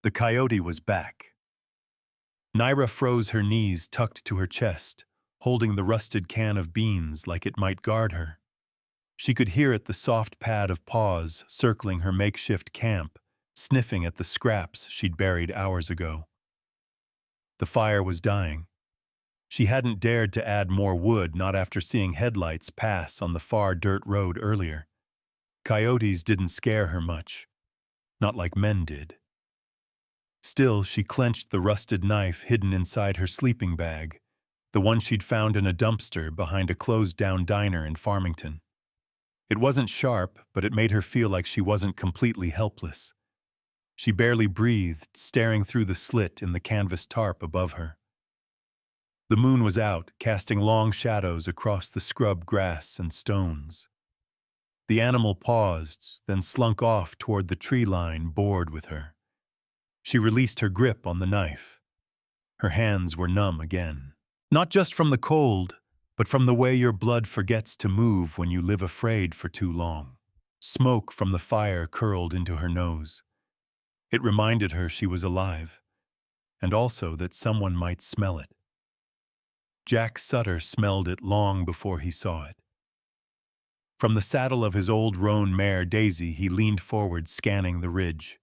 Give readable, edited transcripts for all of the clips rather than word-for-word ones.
The coyote was back. Naira froze her knees tucked to her chest, holding the rusted can of beans like it might guard her. She could hear it, the soft pad of paws circling her makeshift camp, sniffing at the scraps she'd buried hours ago. The fire was dying. She hadn't dared to add more wood, not after seeing headlights pass on the far dirt road earlier. Coyotes didn't scare her much, not like men did. Still, she clenched the rusted knife hidden inside her sleeping bag, the one she'd found in a dumpster behind a closed-down diner in Farmington. It wasn't sharp, but it made her feel like she wasn't completely helpless. She barely breathed, staring through the slit in the canvas tarp above her. The moon was out, casting long shadows across the scrub grass and stones. The animal paused, then slunk off toward the tree line, bored with her. She released her grip on the knife. Her hands were numb again. Not just from the cold, but from the way your blood forgets to move when you live afraid for too long. Smoke from the fire curled into her nose. It reminded her she was alive, and also that someone might smell it. Jack Sutter smelled it long before he saw it. From the saddle of his old roan mare Daisy, he leaned forward, scanning the ridge.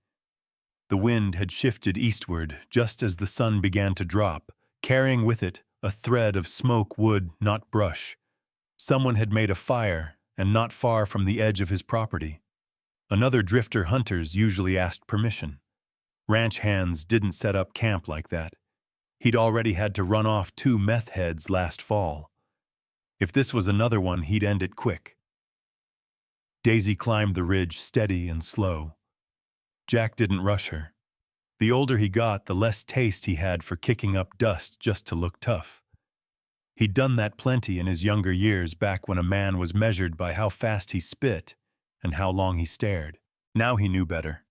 The wind had shifted eastward just as the sun began to drop, carrying with it a thread of smoke, wood, not brush. Someone had made a fire, and not far from the edge of his property. Another drifter. Hunters usually asked permission. Ranch hands didn't set up camp like that. He'd already had to run off 2 meth heads last fall. If this was another one, he'd end it quick. Daisy climbed the ridge, steady and slow. Jack didn't rush her. The older he got, the less taste he had for kicking up dust just to look tough. He'd done that plenty in his younger years, back when a man was measured by how fast he spit and how long he stared. Now he knew better.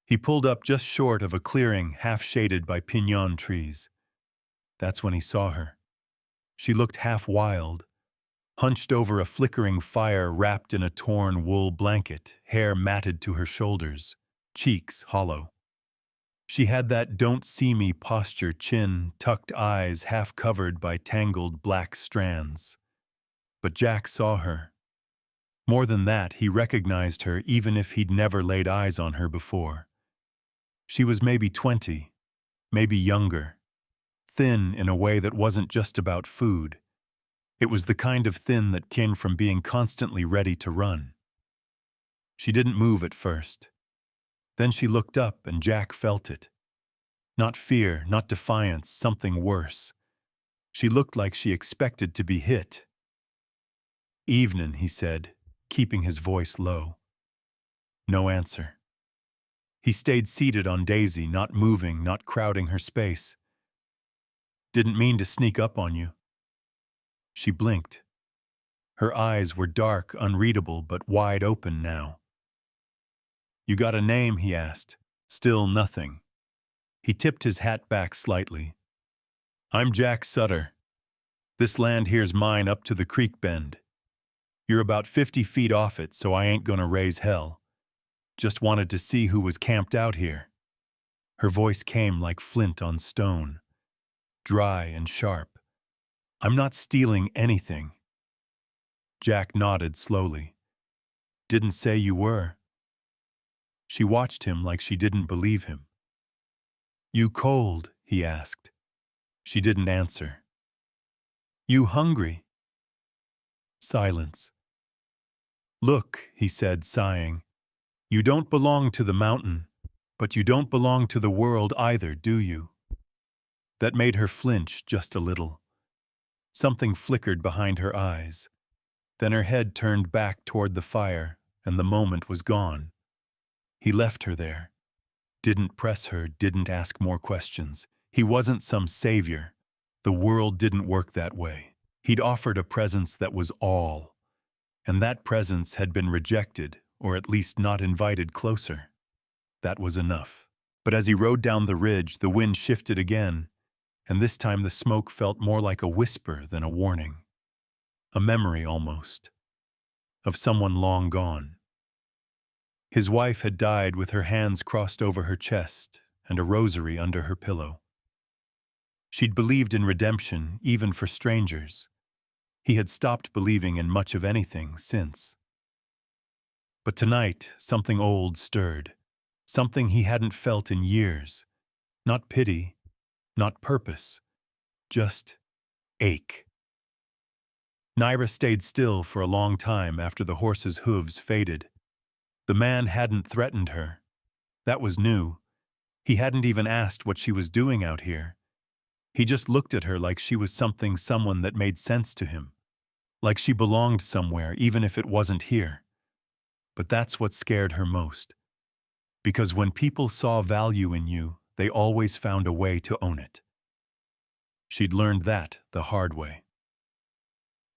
He pulled up just short of a clearing half shaded by piñon trees. That's when he saw her. She looked half wild, hunched over a flickering fire, wrapped in a torn wool blanket, hair matted to her shoulders, cheeks hollow. She had that don't see me posture, chin, tucked eyes half covered by tangled black strands. But Jack saw her. More than that, he recognized her even if he'd never laid eyes on her before. She was maybe 20, maybe younger, thin in a way that wasn't just about food. It was the kind of thin that came from being constantly ready to run. She didn't move at first. Then she looked up and Jack felt it. Not fear, not defiance, something worse. She looked like she expected to be hit. "Evenin'," he said, keeping his voice low. No answer. He stayed seated on Daisy, not moving, not crowding her space. "Didn't mean to sneak up on you." She blinked. Her eyes were dark, unreadable, but wide open now. "You got a name?" he asked. Still nothing. He tipped his hat back slightly. "I'm Jack Sutter. This land here's mine up to the creek bend. You're about 50 feet off it, so I ain't gonna raise hell. Just wanted to see who was camped out here." Her voice came like flint on stone, dry and sharp. "I'm not stealing anything." Jack nodded slowly. "Didn't say you were." She watched him like she didn't believe him. "You cold?" he asked. She didn't answer. "You hungry?" Silence. "Look," he said, sighing, "you don't belong to the mountain, but you don't belong to the world either, do you?" That made her flinch just a little. Something flickered behind her eyes. Then her head turned back toward the fire, and the moment was gone. He left her there. Didn't press her, didn't ask more questions. He wasn't some savior. The world didn't work that way. He'd offered a presence that was all. And that presence had been rejected, or at least not invited closer. That was enough. But as he rode down the ridge, the wind shifted again, and this time the smoke felt more like a whisper than a warning. A memory almost. Of someone long gone. His wife had died with her hands crossed over her chest and a rosary under her pillow. She'd believed in redemption, even for strangers. He had stopped believing in much of anything since. But tonight, something old stirred, something he hadn't felt in years. Not pity, not purpose, just ache. Naira stayed still for a long time after the horse's hooves faded. The man hadn't threatened her. That was new. He hadn't even asked what she was doing out here. He just looked at her like she was someone that made sense to him. Like she belonged somewhere, even if it wasn't here. But that's what scared her most. Because when people saw value in you, they always found a way to own it. She'd learned that the hard way.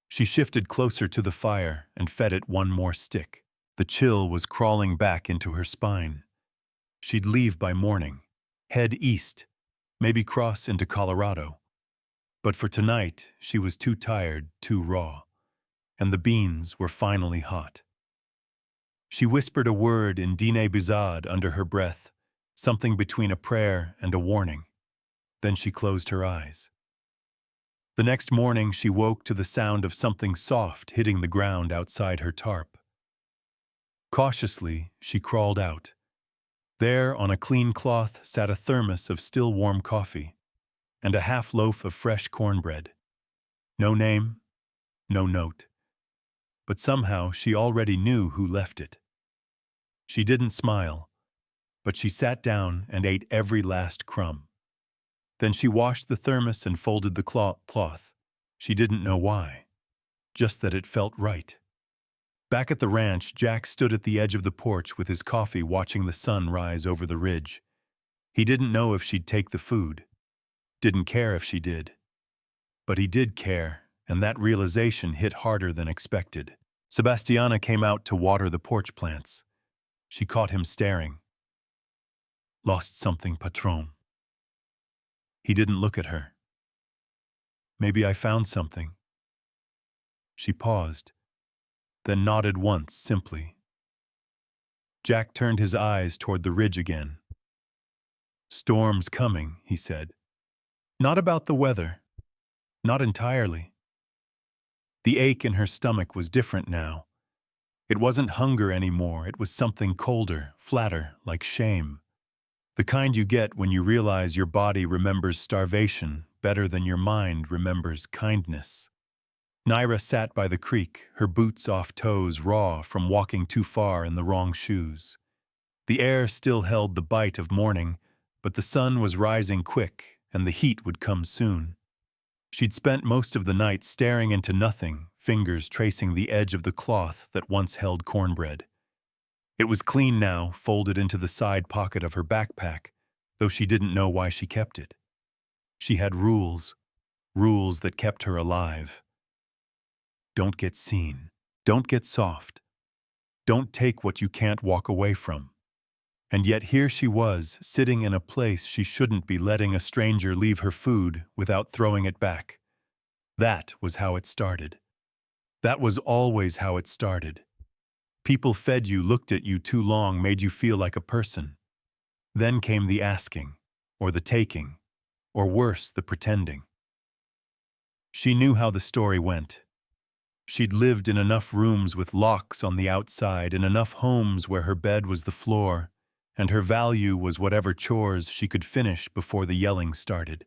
She shifted closer to the fire and fed it one more stick. The chill was crawling back into her spine. She'd leave by morning, head east, maybe cross into Colorado. But for tonight, she was too tired, too raw. And the beans were finally hot. She whispered a word in Despised under her breath, something between a prayer and a warning. Then she closed her eyes. The next morning, she woke to the sound of something soft hitting the ground outside her tarp. Cautiously, she crawled out. There, on a clean cloth, sat a thermos of still warm coffee and a half loaf of fresh cornbread. No name, no note. But somehow she already knew who left it. She didn't smile, but she sat down and ate every last crumb. Then she washed the thermos and folded the cloth. She didn't know why, just that it felt right. Back at the ranch, Jack stood at the edge of the porch with his coffee watching the sun rise over the ridge. He didn't know if she'd take the food. Didn't care if she did. But he did care, and that realization hit harder than expected. Sebastiana came out to water the porch plants. She caught him staring. Lost something, patron. He didn't look at her. Maybe I found something. She paused, then nodded once, simply. Jack turned his eyes toward the ridge again. Storm's coming, he said. Not about the weather. Not entirely. The ache in her stomach was different now. It wasn't hunger anymore, it was something colder, flatter, like shame. The kind you get when you realize your body remembers starvation better than your mind remembers kindness. Naira sat by the creek, her boots off toes raw from walking too far in the wrong shoes. The air still held the bite of morning, but the sun was rising quick, and the heat would come soon. She'd spent most of the night staring into nothing, fingers tracing the edge of the cloth that once held cornbread. It was clean now, folded into the side pocket of her backpack, though she didn't know why she kept it. She had rules that kept her alive. Don't get seen. Don't get soft. Don't take what you can't walk away from. And yet here she was, sitting in a place she shouldn't be, letting a stranger leave her food without throwing it back. That was how it started. That was always how it started. People fed you, looked at you too long, made you feel like a person. Then came the asking, or the taking, or worse, the pretending. She knew how the story went. She'd lived in enough rooms with locks on the outside, in enough homes where her bed was the floor, and her value was whatever chores she could finish before the yelling started.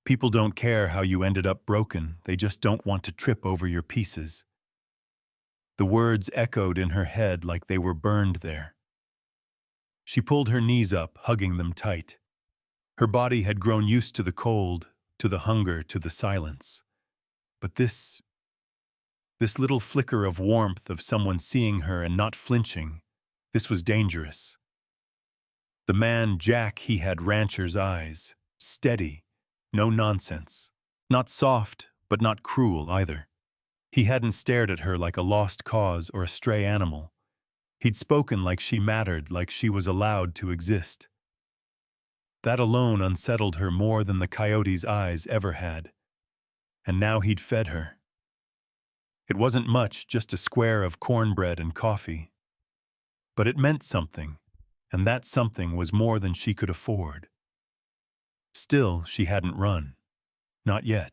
People don't care how you ended up broken, they just don't want to trip over your pieces. The words echoed in her head like they were burned there. She pulled her knees up, hugging them tight. Her body had grown used to the cold, to the hunger, to the silence. But this little flicker of warmth of someone seeing her and not flinching, this was dangerous. The man, Jack, he had rancher's eyes, steady, no nonsense. Not soft, but not cruel either. He hadn't stared at her like a lost cause or a stray animal. He'd spoken like she mattered, like she was allowed to exist. That alone unsettled her more than the coyote's eyes ever had. And now he'd fed her. It wasn't much, just a square of cornbread and coffee. But it meant something, and that something was more than she could afford. Still, she hadn't run. Not yet.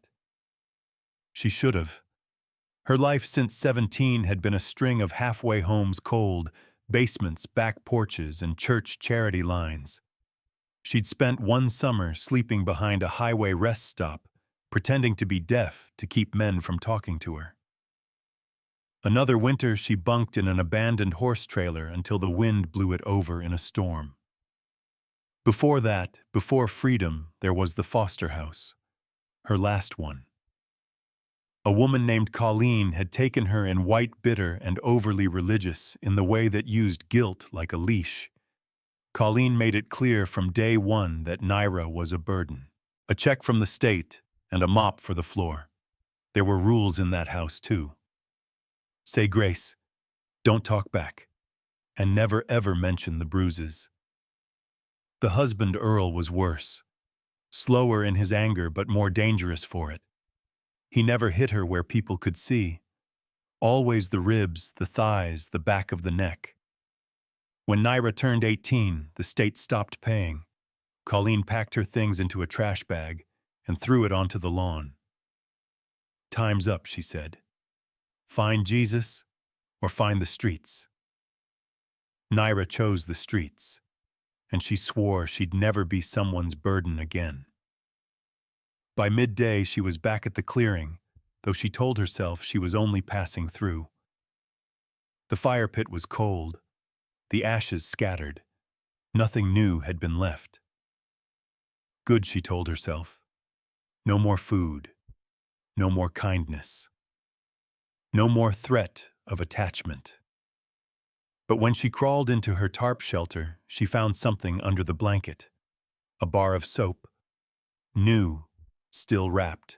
She should have. Her life since 17 had been a string of halfway homes cold, basements, back porches, and church charity lines. She'd spent one summer sleeping behind a highway rest stop, pretending to be deaf to keep men from talking to her. Another winter she bunked in an abandoned horse trailer until the wind blew it over in a storm. Before that, before freedom, there was the foster house, her last one. A woman named Colleen had taken her in white, bitter, and overly religious in the way that used guilt like a leash. Colleen made it clear from day one that Naira was a burden, a check from the state, and a mop for the floor. There were rules in that house, too. Say grace, don't talk back, and never ever mention the bruises. The husband, Earl, was worse. Slower in his anger, but more dangerous for it. He never hit her where people could see. Always the ribs, the thighs, the back of the neck. When Naira turned 18, the state stopped paying. Colleen packed her things into a trash bag and threw it onto the lawn. Time's up, she said. Find Jesus or find the streets. Naira chose the streets, and she swore she'd never be someone's burden again. By midday, she was back at the clearing, though she told herself she was only passing through. The fire pit was cold, the ashes scattered. Nothing new had been left. Good, she told herself. No more food, no more kindness, no more threat of attachment. But when she crawled into her tarp shelter, she found something under the blanket. A bar of soap, new, still wrapped,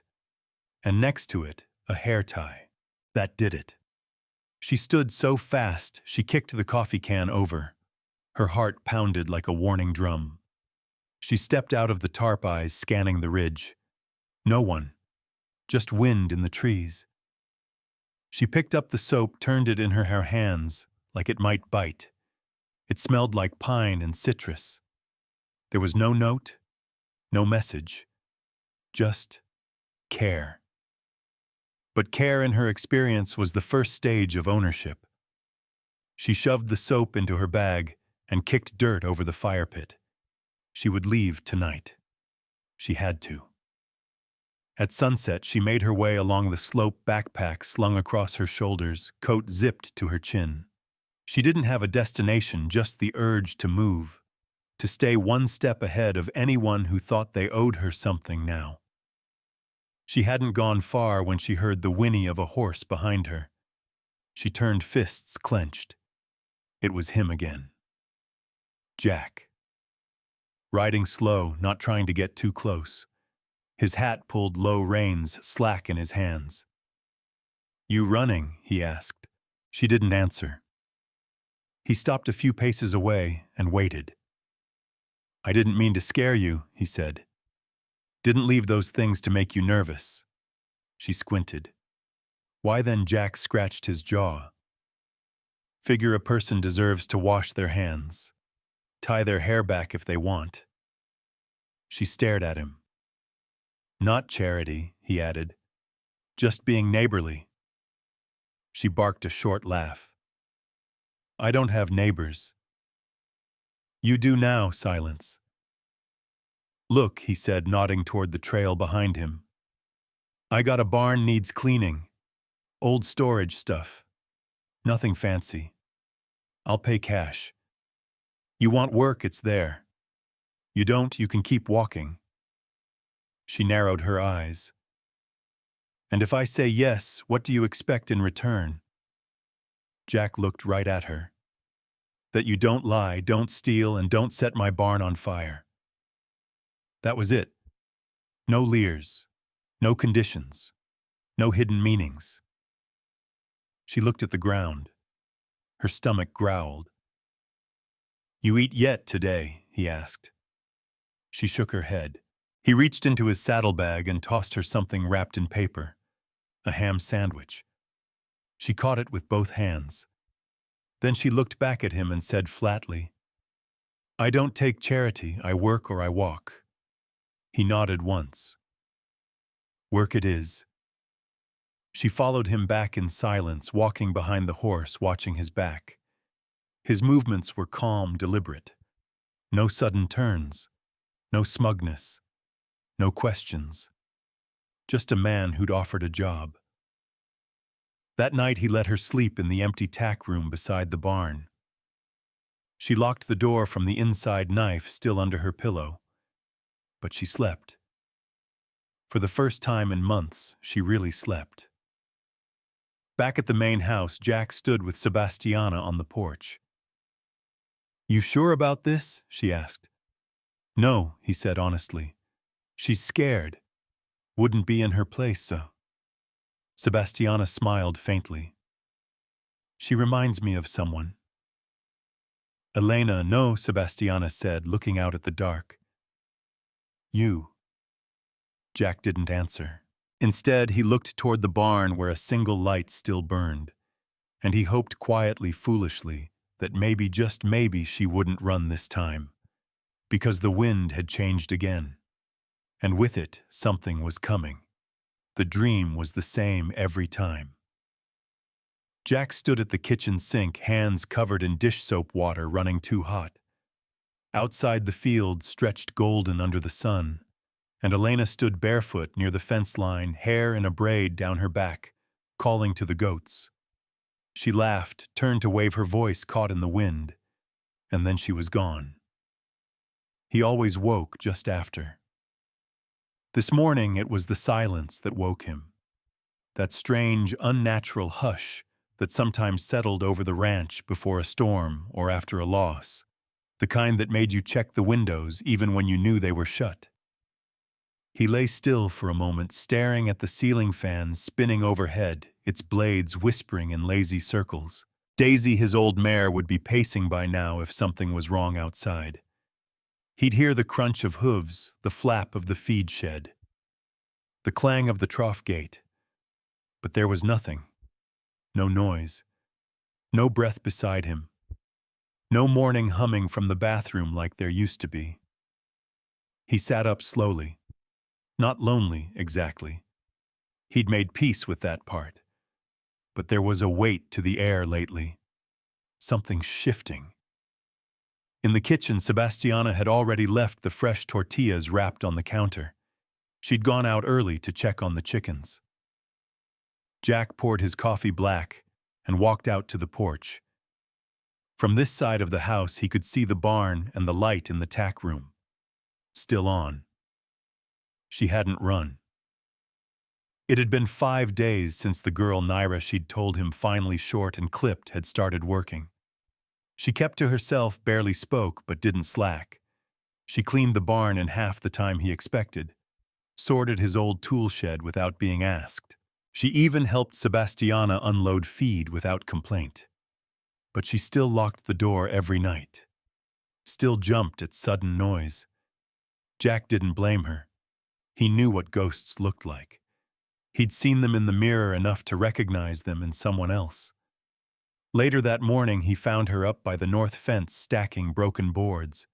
and next to it, a hair tie. That did it. She stood so fast, she kicked the coffee can over. Her heart pounded like a warning drum. She stepped out of the tarp eyes, scanning the ridge. No one, just wind in the trees. She picked up the soap, turned it in her hands, like it might bite. It smelled like pine and citrus. There was no note, no message. Just care. But care in her experience was the first stage of ownership. She shoved the soap into her bag and kicked dirt over the fire pit. She would leave tonight. She had to. At sunset, she made her way along the slope, backpack slung across her shoulders, coat zipped to her chin. She didn't have a destination, just the urge to move, to stay one step ahead of anyone who thought they owed her something now. She hadn't gone far when she heard the whinny of a horse behind her. She turned, fists clenched. It was him again. Jack. Riding slow, not trying to get too close. His hat pulled low reins, slack in his hands. "You running?" he asked. She didn't answer. He stopped a few paces away and waited. "I didn't mean to scare you," he said. "Didn't leave those things to make you nervous." She squinted. Why then? Jack scratched his jaw. "Figure a person deserves to wash their hands. Tie their hair back if they want." She stared at him. "Not charity," he added. "Just being neighborly." She barked a short laugh. "I don't have neighbors." "You do now." Silence. "Look," he said, nodding toward the trail behind him. "I got a barn needs cleaning. Old storage stuff. Nothing fancy. I'll pay cash. You want work, it's there. You don't, you can keep walking." She narrowed her eyes. "And if I say yes, what do you expect in return?" Jack looked right at her. "That you don't lie, don't steal, and don't set my barn on fire." That was it. No leers, no conditions, no hidden meanings. She looked at the ground. Her stomach growled. "You eat yet today?" he asked. She shook her head. He reached into his saddlebag and tossed her something wrapped in paper. A ham sandwich. She caught it with both hands. Then she looked back at him and said flatly, "I don't take charity, I work or I walk." He nodded once. "Work it is." She followed him back in silence, walking behind the horse, watching his back. His movements were calm, deliberate. No sudden turns, no smugness, no questions. Just a man who'd offered a job. That night he let her sleep in the empty tack room beside the barn. She locked the door from the inside, knife still under her pillow. But she slept. For the first time in months, she really slept. Back at the main house, Jack stood with Sebastiana on the porch. "You sure about this?" she asked. "No," he said honestly. "She's scared. Wouldn't be in her place, so." Sebastiana smiled faintly. "She reminds me of someone." "Elena, no," Sebastiana said, looking out at the dark. "You." Jack didn't answer. Instead, he looked toward the barn where a single light still burned, and he hoped quietly, foolishly, that maybe, just maybe, she wouldn't run this time, because the wind had changed again. And with it, something was coming. The dream was the same every time. Jack stood at the kitchen sink, hands covered in dish soap water running too hot. Outside, the field stretched golden under the sun, and Elena stood barefoot near the fence line, hair in a braid down her back, calling to the goats. She laughed, turned to wave, her voice caught in the wind, and then she was gone. He always woke just after. This morning it was the silence that woke him. That strange, unnatural hush that sometimes settled over the ranch before a storm or after a loss. The kind that made you check the windows even when you knew they were shut. He lay still for a moment, staring at the ceiling fan spinning overhead, its blades whispering in lazy circles. Daisy, his old mare, would be pacing by now if something was wrong outside. He'd hear the crunch of hooves, the flap of the feed shed, the clang of the trough gate. But there was nothing. No noise. No breath beside him. No morning humming from the bathroom like there used to be. He sat up slowly. Not lonely, exactly. He'd made peace with that part. But there was a weight to the air lately. Something shifting. In the kitchen, Sebastiana had already left the fresh tortillas wrapped on the counter. She'd gone out early to check on the chickens. Jack poured his coffee black and walked out to the porch. From this side of the house, he could see the barn and the light in the tack room. Still on. She hadn't run. It had been 5 days since the girl Naira she'd told him, finally short and clipped, had started working. She kept to herself, barely spoke, but didn't slack. She cleaned the barn in half the time he expected, sorted his old tool shed without being asked. She even helped Sebastiana unload feed without complaint. But she still locked the door every night. Still jumped at sudden noise. Jack didn't blame her. He knew what ghosts looked like. He'd seen them in the mirror enough to recognize them in someone else. Later that morning, he found her up by the north fence stacking broken boards.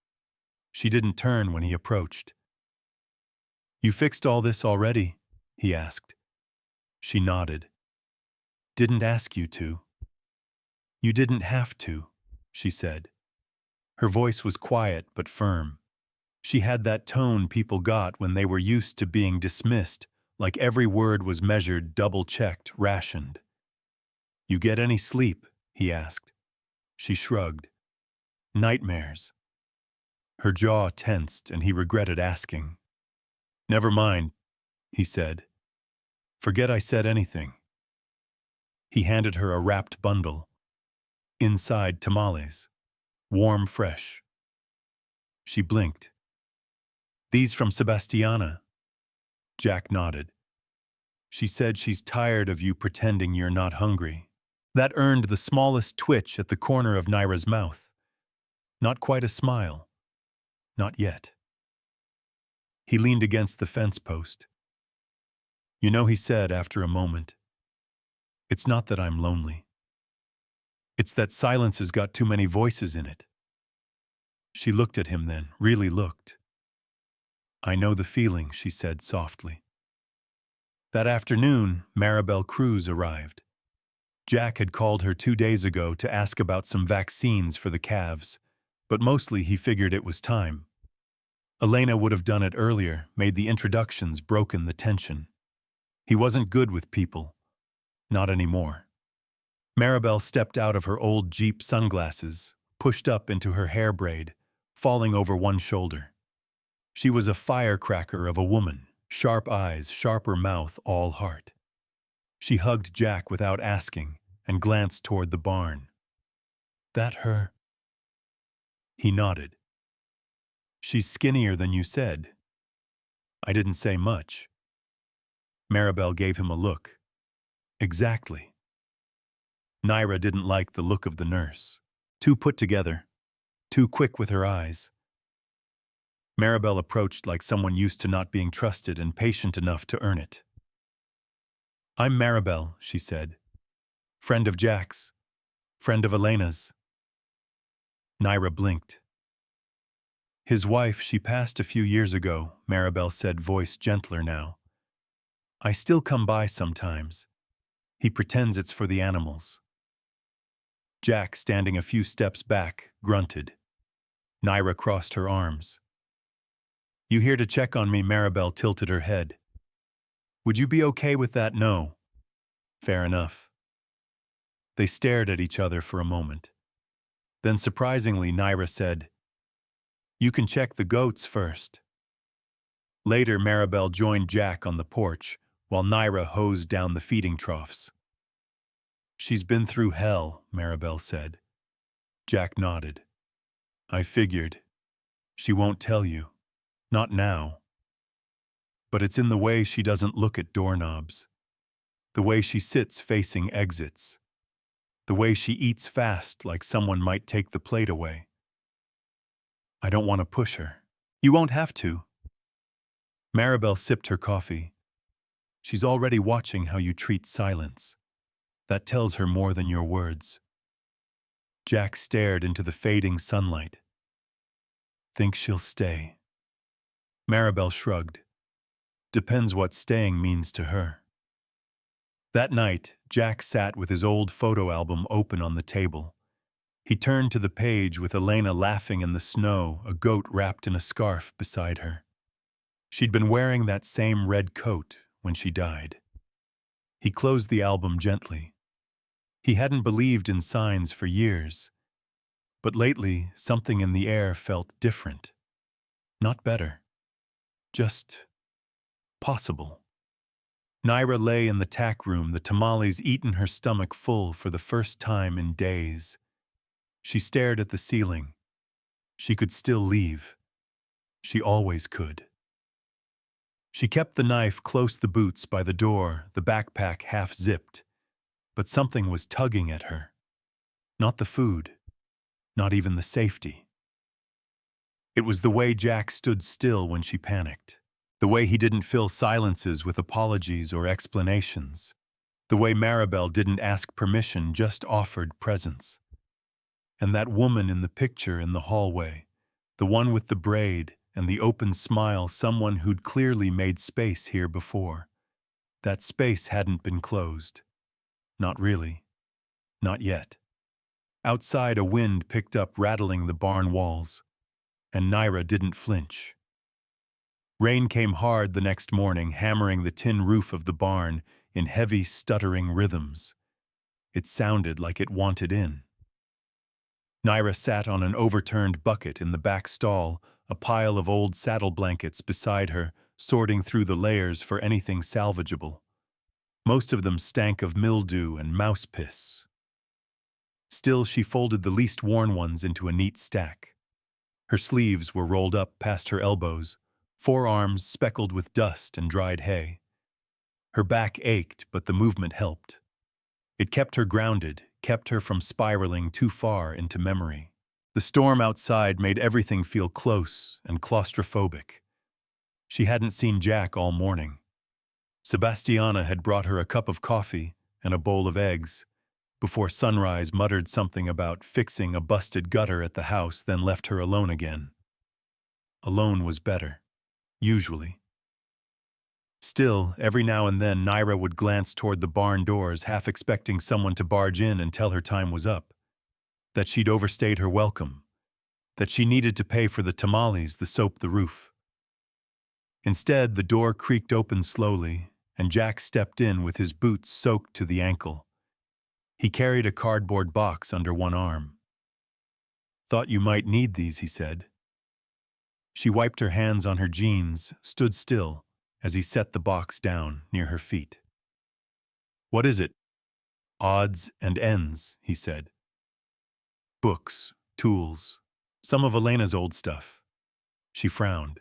She didn't turn when he approached. "You fixed all this already?" he asked. She nodded. "Didn't ask you to." "You didn't have to," she said. Her voice was quiet but firm. She had that tone people got when they were used to being dismissed, like every word was measured, double-checked, rationed. "You get any sleep?" he asked. She shrugged. "Nightmares." Her jaw tensed, and he regretted asking. "Never mind," he said. "Forget I said anything." He handed her a wrapped bundle. Inside, tamales. Warm, fresh. She blinked. "These from Sebastiana." Jack nodded. "She said she's tired of you pretending you're not hungry." That earned the smallest twitch at the corner of Naira's mouth. Not quite a smile. Not yet. He leaned against the fence post. "You know," he said after a moment, "it's not that I'm lonely. It's that silence has got too many voices in it. She looked at him then, really looked. I know the feeling, she said softly. That afternoon, Maribel Cruz arrived. Jack had called her 2 days ago to ask about some vaccines for the calves, but mostly he figured it was time. Elena would have done it earlier, made the introductions, broken the tension. He wasn't good with people. Not anymore. Maribel stepped out of her old Jeep sunglasses, pushed up into her hair braid, falling over one shoulder. She was a firecracker of a woman, sharp eyes, sharper mouth, all heart. She hugged Jack without asking and glanced toward the barn. That her? He nodded. She's skinnier than you said. I didn't say much. Maribel gave him a look. Exactly. Naira didn't like the look of the nurse. Too put together. Too quick with her eyes. Maribel approached like someone used to not being trusted and patient enough to earn it. I'm Maribel, she said. Friend of Jack's. Friend of Elena's. Naira blinked. His wife, she passed a few years ago, Maribel said, voice gentler now. I still come by sometimes. He pretends it's for the animals. Jack, standing a few steps back, grunted. Naira crossed her arms. You here to check on me? Maribel tilted her head. Would you be okay with that? No. Fair enough. They stared at each other for a moment. Then surprisingly, Naira said, You can check the goats first. Later, Maribel joined Jack on the porch, while Naira hosed down the feeding troughs. She's been through hell, Maribel said. Jack nodded. I figured. She won't tell you. Not now. But it's in the way she doesn't look at doorknobs. The way she sits facing exits. The way she eats fast like someone might take the plate away. I don't want to push her. You won't have to. Maribel sipped her coffee. She's already watching how you treat silence. That tells her more than your words. Jack stared into the fading sunlight. Think she'll stay? Maribel shrugged. Depends what staying means to her. That night, Jack sat with his old photo album open on the table. He turned to the page with Elena laughing in the snow, a goat wrapped in a scarf beside her. She'd been wearing that same red coat when she died. He closed the album gently. He hadn't believed in signs for years. But lately, something in the air felt different. Not better. Just possible. Naira lay in the tack room, the tamales eaten her stomach full for the first time in days. She stared at the ceiling. She could still leave. She always could. She kept the knife close the boots by the door, the backpack half-zipped. But something was tugging at her. Not the food. Not even the safety. It was the way Jack stood still when she panicked. The way he didn't fill silences with apologies or explanations. The way Maribel didn't ask permission, just offered presence. And that woman in the picture in the hallway, the one with the braid and the open smile, someone who'd clearly made space here before. That space hadn't been closed. Not really. Not yet. Outside, a wind picked up, rattling the barn walls. And Naira didn't flinch. Rain came hard the next morning, hammering the tin roof of the barn in heavy, stuttering rhythms. It sounded like it wanted in. Naira sat on an overturned bucket in the back stall, a pile of old saddle blankets beside her, sorting through the layers for anything salvageable. Most of them stank of mildew and mouse piss. Still, she folded the least worn ones into a neat stack. Her sleeves were rolled up past her elbows, forearms speckled with dust and dried hay. Her back ached, but the movement helped. It kept her grounded, kept her from spiraling too far into memory. The storm outside made everything feel close and claustrophobic. She hadn't seen Jack all morning. Sebastiana had brought her a cup of coffee and a bowl of eggs. Before sunrise, muttered something about fixing a busted gutter at the house, then left her alone again. Alone was better, usually. Still, every now and then Naira would glance toward the barn doors, half expecting someone to barge in and tell her time was up, that she'd overstayed her welcome, that she needed to pay for the tamales, the soap, the roof. Instead, the door creaked open slowly, and Jack stepped in with his boots soaked to the ankle. He carried a cardboard box under one arm. "Thought you might need these," he said. She wiped her hands on her jeans, stood still, as he set the box down near her feet. "What is it?" "Odds and ends," he said. "Books, tools, some of Elena's old stuff." She frowned.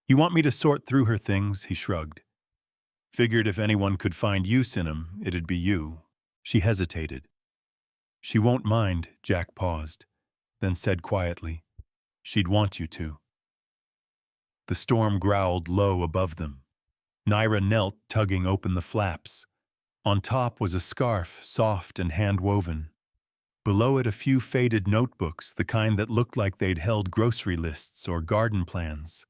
"You want me to sort through her things?" He shrugged. "Figured if anyone could find use in 'em, it'd be you." She hesitated. "She won't mind," Jack paused, then said quietly, "She'd want you to." The storm growled low above them. Naira knelt, tugging open the flaps. On top was a scarf, soft and hand-woven. Below it a few faded notebooks, the kind that looked like they'd held grocery lists or garden plans.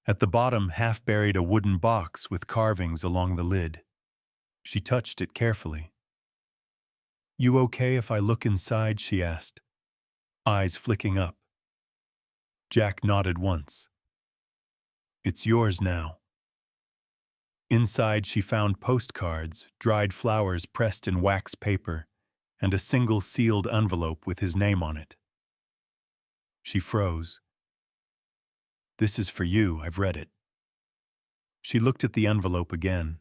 At the bottom, half buried, a wooden box with carvings along the lid. She touched it carefully. "You okay if I look inside?" she asked, eyes flicking up. Jack nodded once. "It's yours now." Inside she found postcards, dried flowers pressed in wax paper, and a single sealed envelope with his name on it. She froze. "This is for you, I've read it." She looked at the envelope again.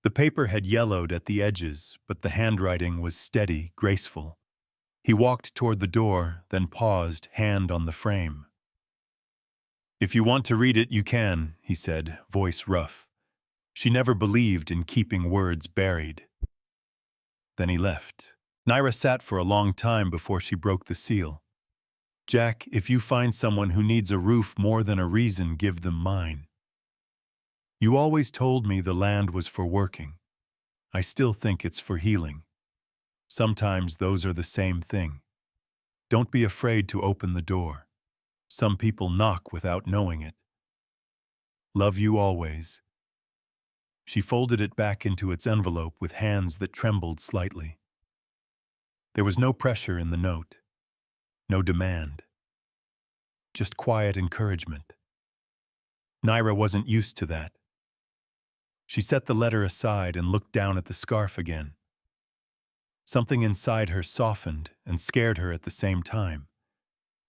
The paper had yellowed at the edges, but the handwriting was steady, graceful. He walked toward the door, then paused, hand on the frame. "If you want to read it, you can," he said, voice rough. She never believed in keeping words buried. Then he left. Naira sat for a long time before she broke the seal. "Jack, if you find someone who needs a roof more than a reason, give them mine. You always told me the land was for working. I still think it's for healing. Sometimes those are the same thing. Don't be afraid to open the door. Some people knock without knowing it. Love you always." She folded it back into its envelope with hands that trembled slightly. There was no pressure in the note, no demand, just quiet encouragement. Naira wasn't used to that. She set the letter aside and looked down at the scarf again. Something inside her softened and scared her at the same time.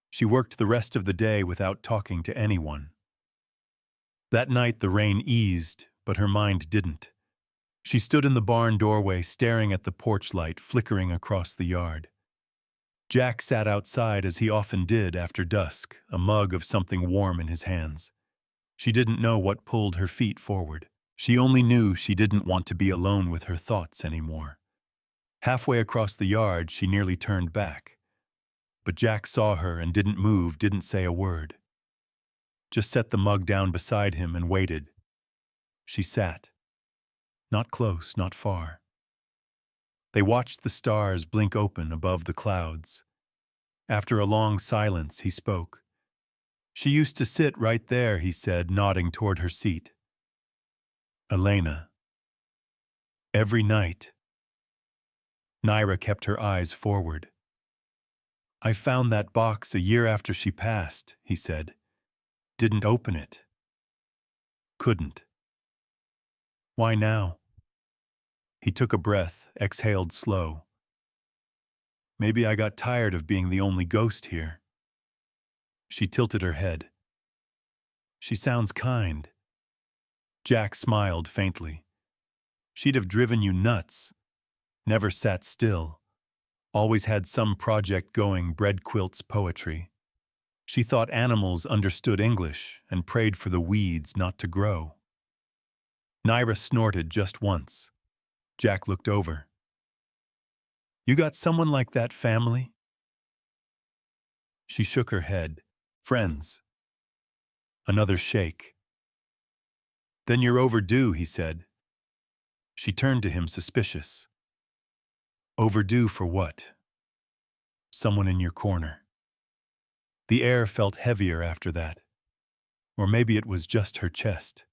She worked the rest of the day without talking to anyone. That night the rain eased, but her mind didn't. She stood in the barn doorway, staring at the porch light flickering across the yard. Jack sat outside as he often did after dusk, a mug of something warm in his hands. She didn't know what pulled her feet forward. She only knew she didn't want to be alone with her thoughts anymore. Halfway across the yard, she nearly turned back. But Jack saw her and didn't move, didn't say a word. Just set the mug down beside him and waited. She sat. Not close, not far. They watched the stars blink open above the clouds. After a long silence, he spoke. "She used to sit right there," he said, nodding toward her seat. "Elena. Every night." Naira kept her eyes forward. "I found that box a year after she passed," he said. "Didn't open it. Couldn't." "Why now?" He took a breath, exhaled slow. "Maybe I got tired of being the only ghost here." She tilted her head. "She sounds kind." Jack smiled faintly. "She'd have driven you nuts. Never sat still. Always had some project going, bread quilts, poetry. She thought animals understood English and prayed for the weeds not to grow." Naira snorted just once. Jack looked over. "You got someone like that family?" She shook her head. "Friends." Another shake. "Then you're overdue," he said. She turned to him, suspicious. Overdue for what? Someone in your corner. The air felt heavier after that. Or maybe it was just her chest.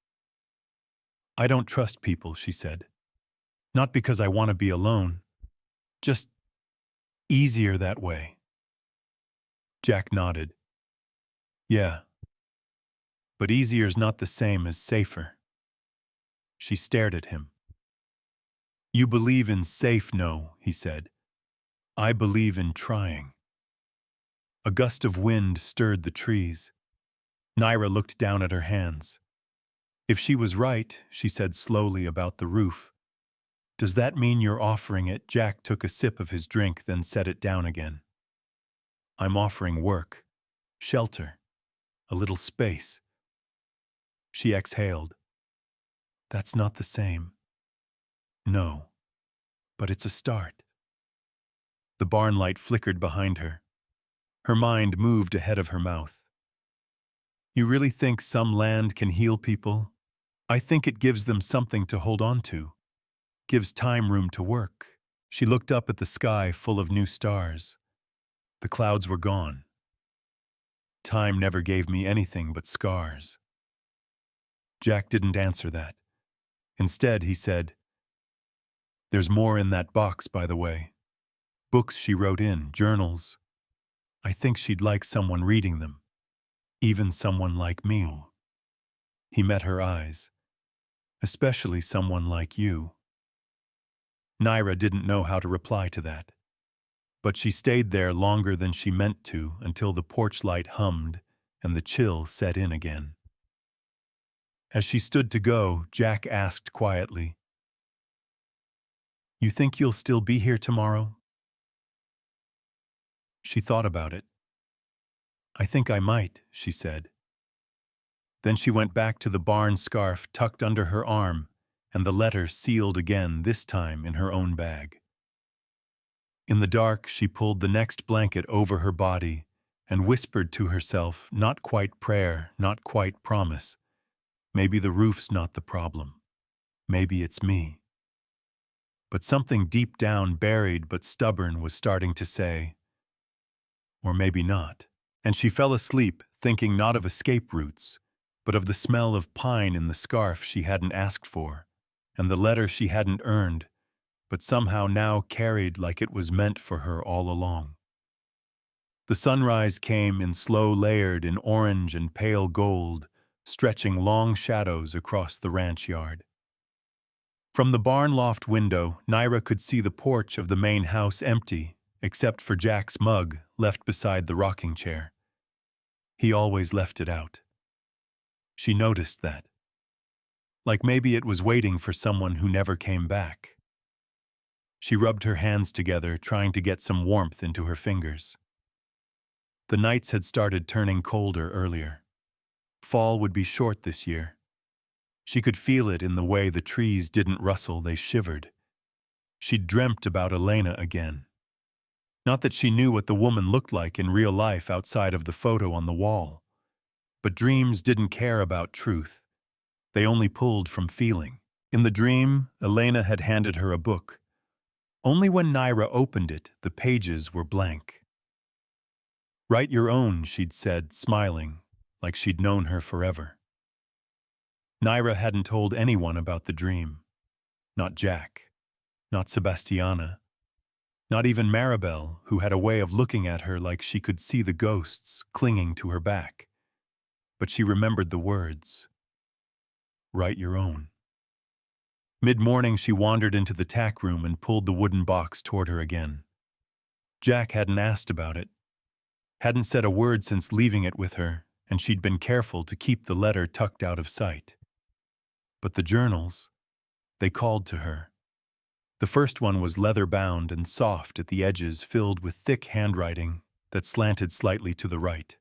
I don't trust people, she said. Not because I want to be alone. Just easier that way. Jack nodded. Yeah. But easier's not the same as safer. She stared at him. You believe in safe, no, he said. I believe in trying. A gust of wind stirred the trees. Naira looked down at her hands. If she was right, she said slowly about the roof. Does that mean you're offering it? Jack took a sip of his drink, then set it down again. I'm offering work, shelter, a little space. She exhaled. That's not the same. No, but it's a start. The barn light flickered behind her. Her mind moved ahead of her mouth. You really think some land can heal people? I think it gives them something to hold on to. Gives time room to work. She looked up at the sky full of new stars. The clouds were gone. Time never gave me anything but scars. Jack didn't answer that. Instead, he said, There's more in that box, by the way. Books she wrote in, journals. I think she'd like someone reading them. Even someone like me. He met her eyes. Especially someone like you. Naira didn't know how to reply to that. But she stayed there longer than she meant to until the porch light hummed and the chill set in again. As she stood to go, Jack asked quietly, You think you'll still be here tomorrow? She thought about it. I think I might, she said. Then she went back to the barn scarf tucked under her arm and the letter sealed again, this time in her own bag. In the dark, she pulled the next blanket over her body and whispered to herself, not quite prayer, not quite promise. Maybe the roof's not the problem. Maybe it's me. But something deep down, buried but stubborn, was starting to say, or maybe not. And she fell asleep, thinking not of escape routes, but of the smell of pine in the scarf she hadn't asked for, and the letter she hadn't earned, but somehow now carried like it was meant for her all along. The sunrise came in slow layered in orange and pale gold, stretching long shadows across the ranch yard. From the barn loft window, Naira could see the porch of the main house empty, except for Jack's mug left beside the rocking chair. He always left it out. She noticed that. Like maybe it was waiting for someone who never came back. She rubbed her hands together, trying to get some warmth into her fingers. The nights had started turning colder earlier. Fall would be short this year. She could feel it in the way the trees didn't rustle, they shivered. She'd dreamt about Elena again. Not that she knew what the woman looked like in real life outside of the photo on the wall. But dreams didn't care about truth. They only pulled from feeling. In the dream, Elena had handed her a book. Only when Naira opened it, the pages were blank. Write your own, she'd said, smiling, like she'd known her forever. Naira hadn't told anyone about the dream. Not Jack. Not Sebastiana. Not even Maribel, who had a way of looking at her like she could see the ghosts clinging to her back. But she remembered the words. Write your own. Mid-morning, she wandered into the tack room and pulled the wooden box toward her again. Jack hadn't asked about it. Hadn't said a word since leaving it with her, and she'd been careful to keep the letter tucked out of sight. But the journals, they called to her. The first one was leather-bound and soft at the edges, filled with thick handwriting that slanted slightly to the right.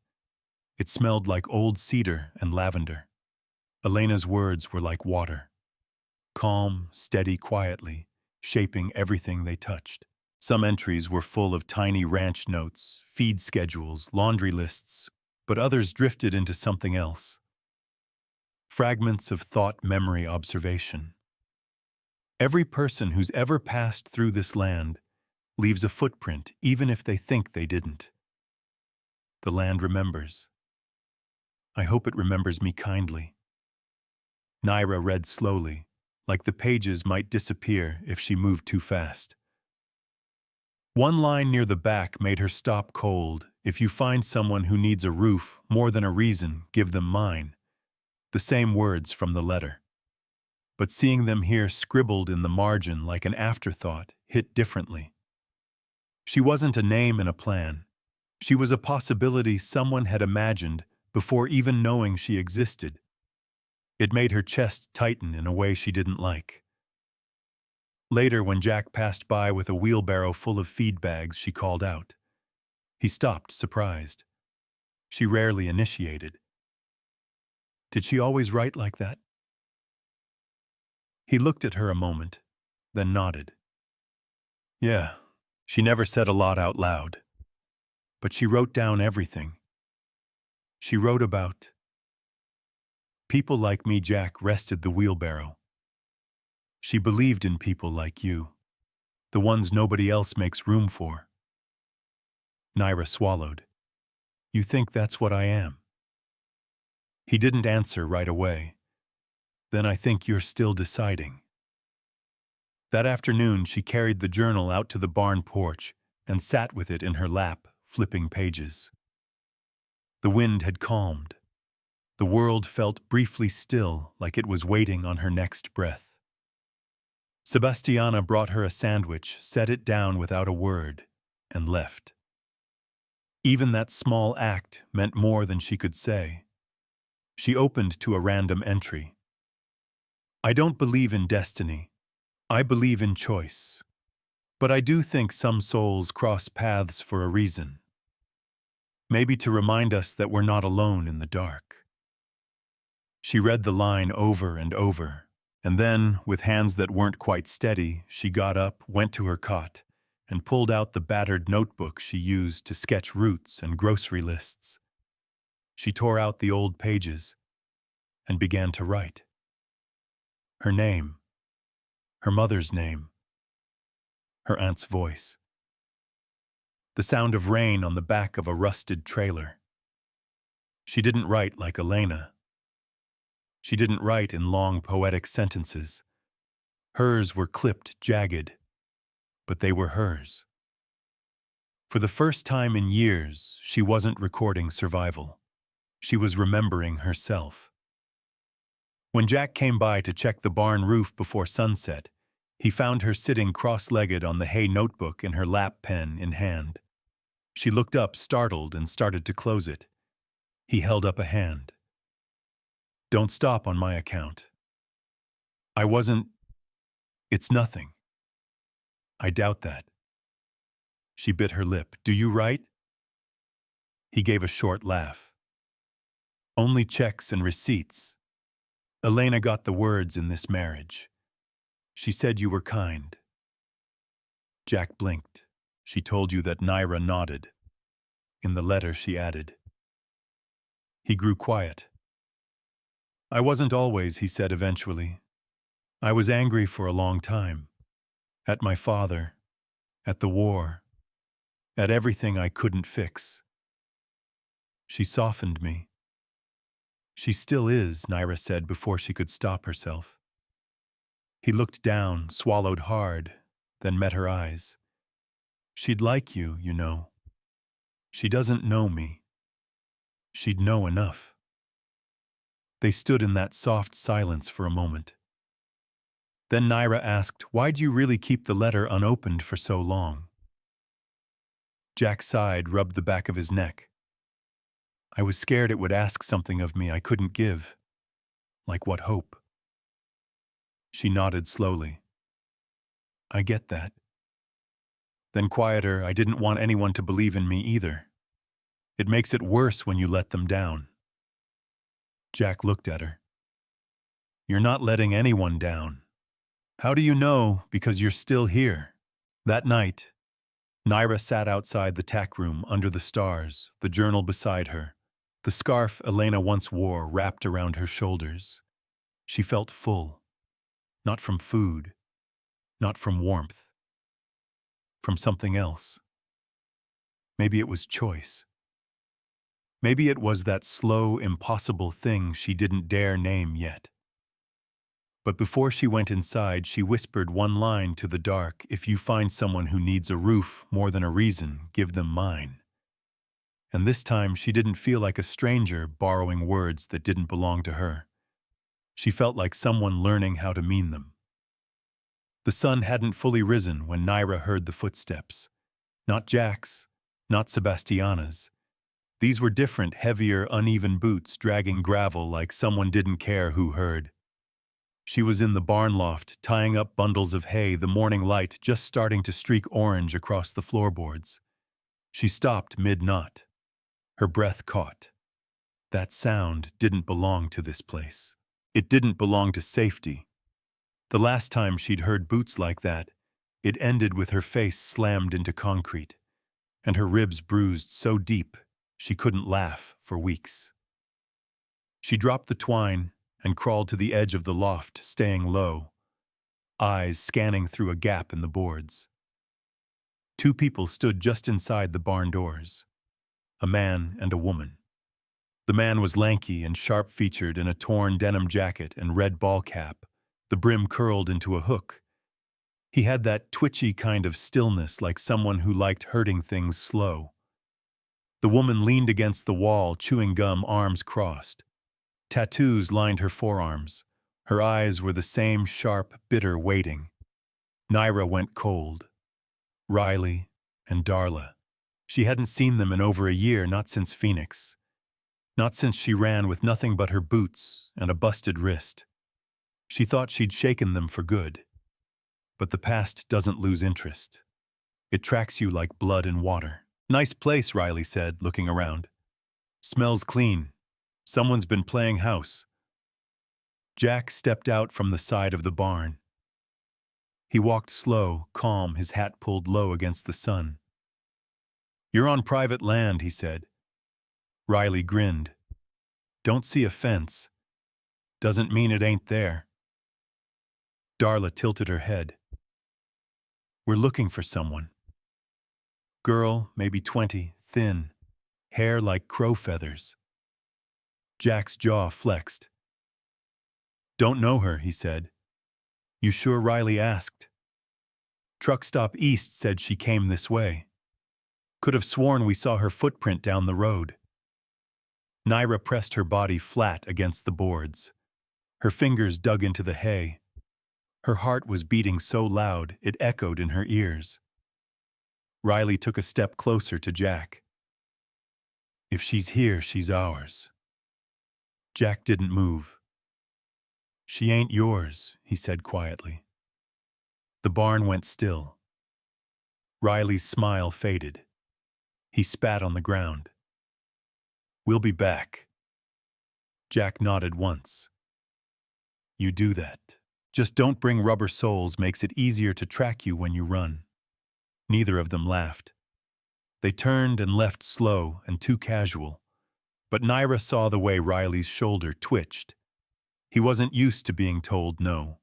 It smelled like old cedar and lavender. Elena's words were like water. Calm, steady, quietly, shaping everything they touched. Some entries were full of tiny ranch notes, feed schedules, laundry lists, but others drifted into something else. Fragments of thought, memory, observation. Every person who's ever passed through this land leaves a footprint even if they think they didn't. The land remembers. I hope it remembers me kindly. Naira read slowly, like the pages might disappear if she moved too fast. One line near the back made her stop cold. If you find someone who needs a roof more than a reason, give them mine. The same words from the letter. But seeing them here scribbled in the margin like an afterthought hit differently. She wasn't a name in a plan. She was a possibility someone had imagined before even knowing she existed. It made her chest tighten in a way she didn't like. Later, when Jack passed by with a wheelbarrow full of feed bags, she called out. He stopped, surprised. She rarely initiated. Did she always write like that? He looked at her a moment, then nodded. Yeah, she never said a lot out loud. But she wrote down everything. She wrote about people like me. Jack rested the wheelbarrow. She believed in people like you, the ones nobody else makes room for. Naira swallowed. You think that's what I am? He didn't answer right away. Then I think you're still deciding. That afternoon, she carried the journal out to the barn porch and sat with it in her lap, flipping pages. The wind had calmed. The world felt briefly still, like it was waiting on her next breath. Sebastiana brought her a sandwich, set it down without a word, and left. Even that small act meant more than she could say. She opened to a random entry. I don't believe in destiny. I believe in choice. But I do think some souls cross paths for a reason. Maybe to remind us that we're not alone in the dark. She read the line over and over, and then, with hands that weren't quite steady, she got up, went to her cot, and pulled out the battered notebook she used to sketch routes and grocery lists. She tore out the old pages and began to write. Her name, her mother's name, her aunt's voice. The sound of rain on the back of a rusted trailer. She didn't write like Elena. She didn't write in long poetic sentences. Hers were clipped, jagged, but they were hers. For the first time in years, she wasn't recording survival. She was remembering herself. When Jack came by to check the barn roof before sunset, he found her sitting cross-legged on the hay notebook in her lap, pen in hand. She looked up, startled, and started to close it. He held up a hand. Don't stop on my account. I wasn't. It's nothing. I doubt that. She bit her lip. Do you write? He gave a short laugh. Only checks and receipts. Elena got the words in this marriage. She said you were kind. Jack blinked. She told you that. Naira nodded. In the letter, she added. He grew quiet. I wasn't always, he said eventually. I was angry for a long time. At my father. At the war. At everything I couldn't fix. She softened me. She still is, Naira said before she could stop herself. He looked down, swallowed hard, then met her eyes. She'd like you, you know. She doesn't know me. She'd know enough. They stood in that soft silence for a moment. Then Naira asked, why'd you really keep the letter unopened for so long? Jack sighed, rubbed the back of his neck. I was scared it would ask something of me I couldn't give. Like what hope? She nodded slowly. I get that. Then quieter, I didn't want anyone to believe in me either. It makes it worse when you let them down. Jack looked at her. You're not letting anyone down. How do you know? Because you're still here. That night, Naira sat outside the tack room under the stars, the journal beside her, the scarf Elena once wore wrapped around her shoulders. She felt full. Not from food, not from warmth, from something else. Maybe it was choice. Maybe it was that slow, impossible thing she didn't dare name yet. But before she went inside, she whispered one line to the dark: "If you find someone who needs a roof more than a reason, give them mine." And this time she didn't feel like a stranger borrowing words that didn't belong to her. She felt like someone learning how to mean them. The sun hadn't fully risen when Naira heard the footsteps. Not Jack's, not Sebastiana's. These were different, heavier, uneven boots dragging gravel like someone didn't care who heard. She was in the barn loft, tying up bundles of hay, the morning light just starting to streak orange across the floorboards. She stopped mid-knot. Her breath caught. That sound didn't belong to this place. It didn't belong to safety. The last time she'd heard boots like that, it ended with her face slammed into concrete, and her ribs bruised so deep she couldn't laugh for weeks. She dropped the twine and crawled to the edge of the loft, staying low, eyes scanning through a gap in the boards. Two people stood just inside the barn doors, a man and a woman. The man was lanky and sharp-featured in a torn denim jacket and red ball cap, the brim curled into a hook. He had that twitchy kind of stillness, like someone who liked hurting things slow. The woman leaned against the wall, chewing gum, arms crossed. Tattoos lined her forearms. Her eyes were the same sharp, bitter waiting. Naira went cold. Riley and Darla. She hadn't seen them in over a year, not since Phoenix. Not since she ran with nothing but her boots and a busted wrist. She thought she'd shaken them for good. But the past doesn't lose interest. It tracks you like blood in water. "Nice place," Riley said, looking around. "Smells clean. Someone's been playing house." Jack stepped out from the side of the barn. He walked slow, calm, his hat pulled low against the sun. "You're on private land," he said. Riley grinned. "Don't see a fence. Doesn't mean it ain't there." Darla tilted her head. "We're looking for someone. Girl, maybe 20, thin, hair like crow feathers." Jack's jaw flexed. "Don't know her," he said. "You sure?" Riley asked. "Truck stop east said she came this way. Could have sworn we saw her footprint down the road." Naira pressed her body flat against the boards. Her fingers dug into the hay. Her heart was beating so loud it echoed in her ears. Riley took a step closer to Jack. "If she's here, she's ours." Jack didn't move. "She ain't yours," he said quietly. The barn went still. Riley's smile faded. He spat on the ground. "We'll be back." Jack nodded once. "You do that. Just don't bring rubber soles, makes it easier to track you when you run." Neither of them laughed. They turned and left slow and too casual. But Naira saw the way Riley's shoulder twitched. He wasn't used to being told no.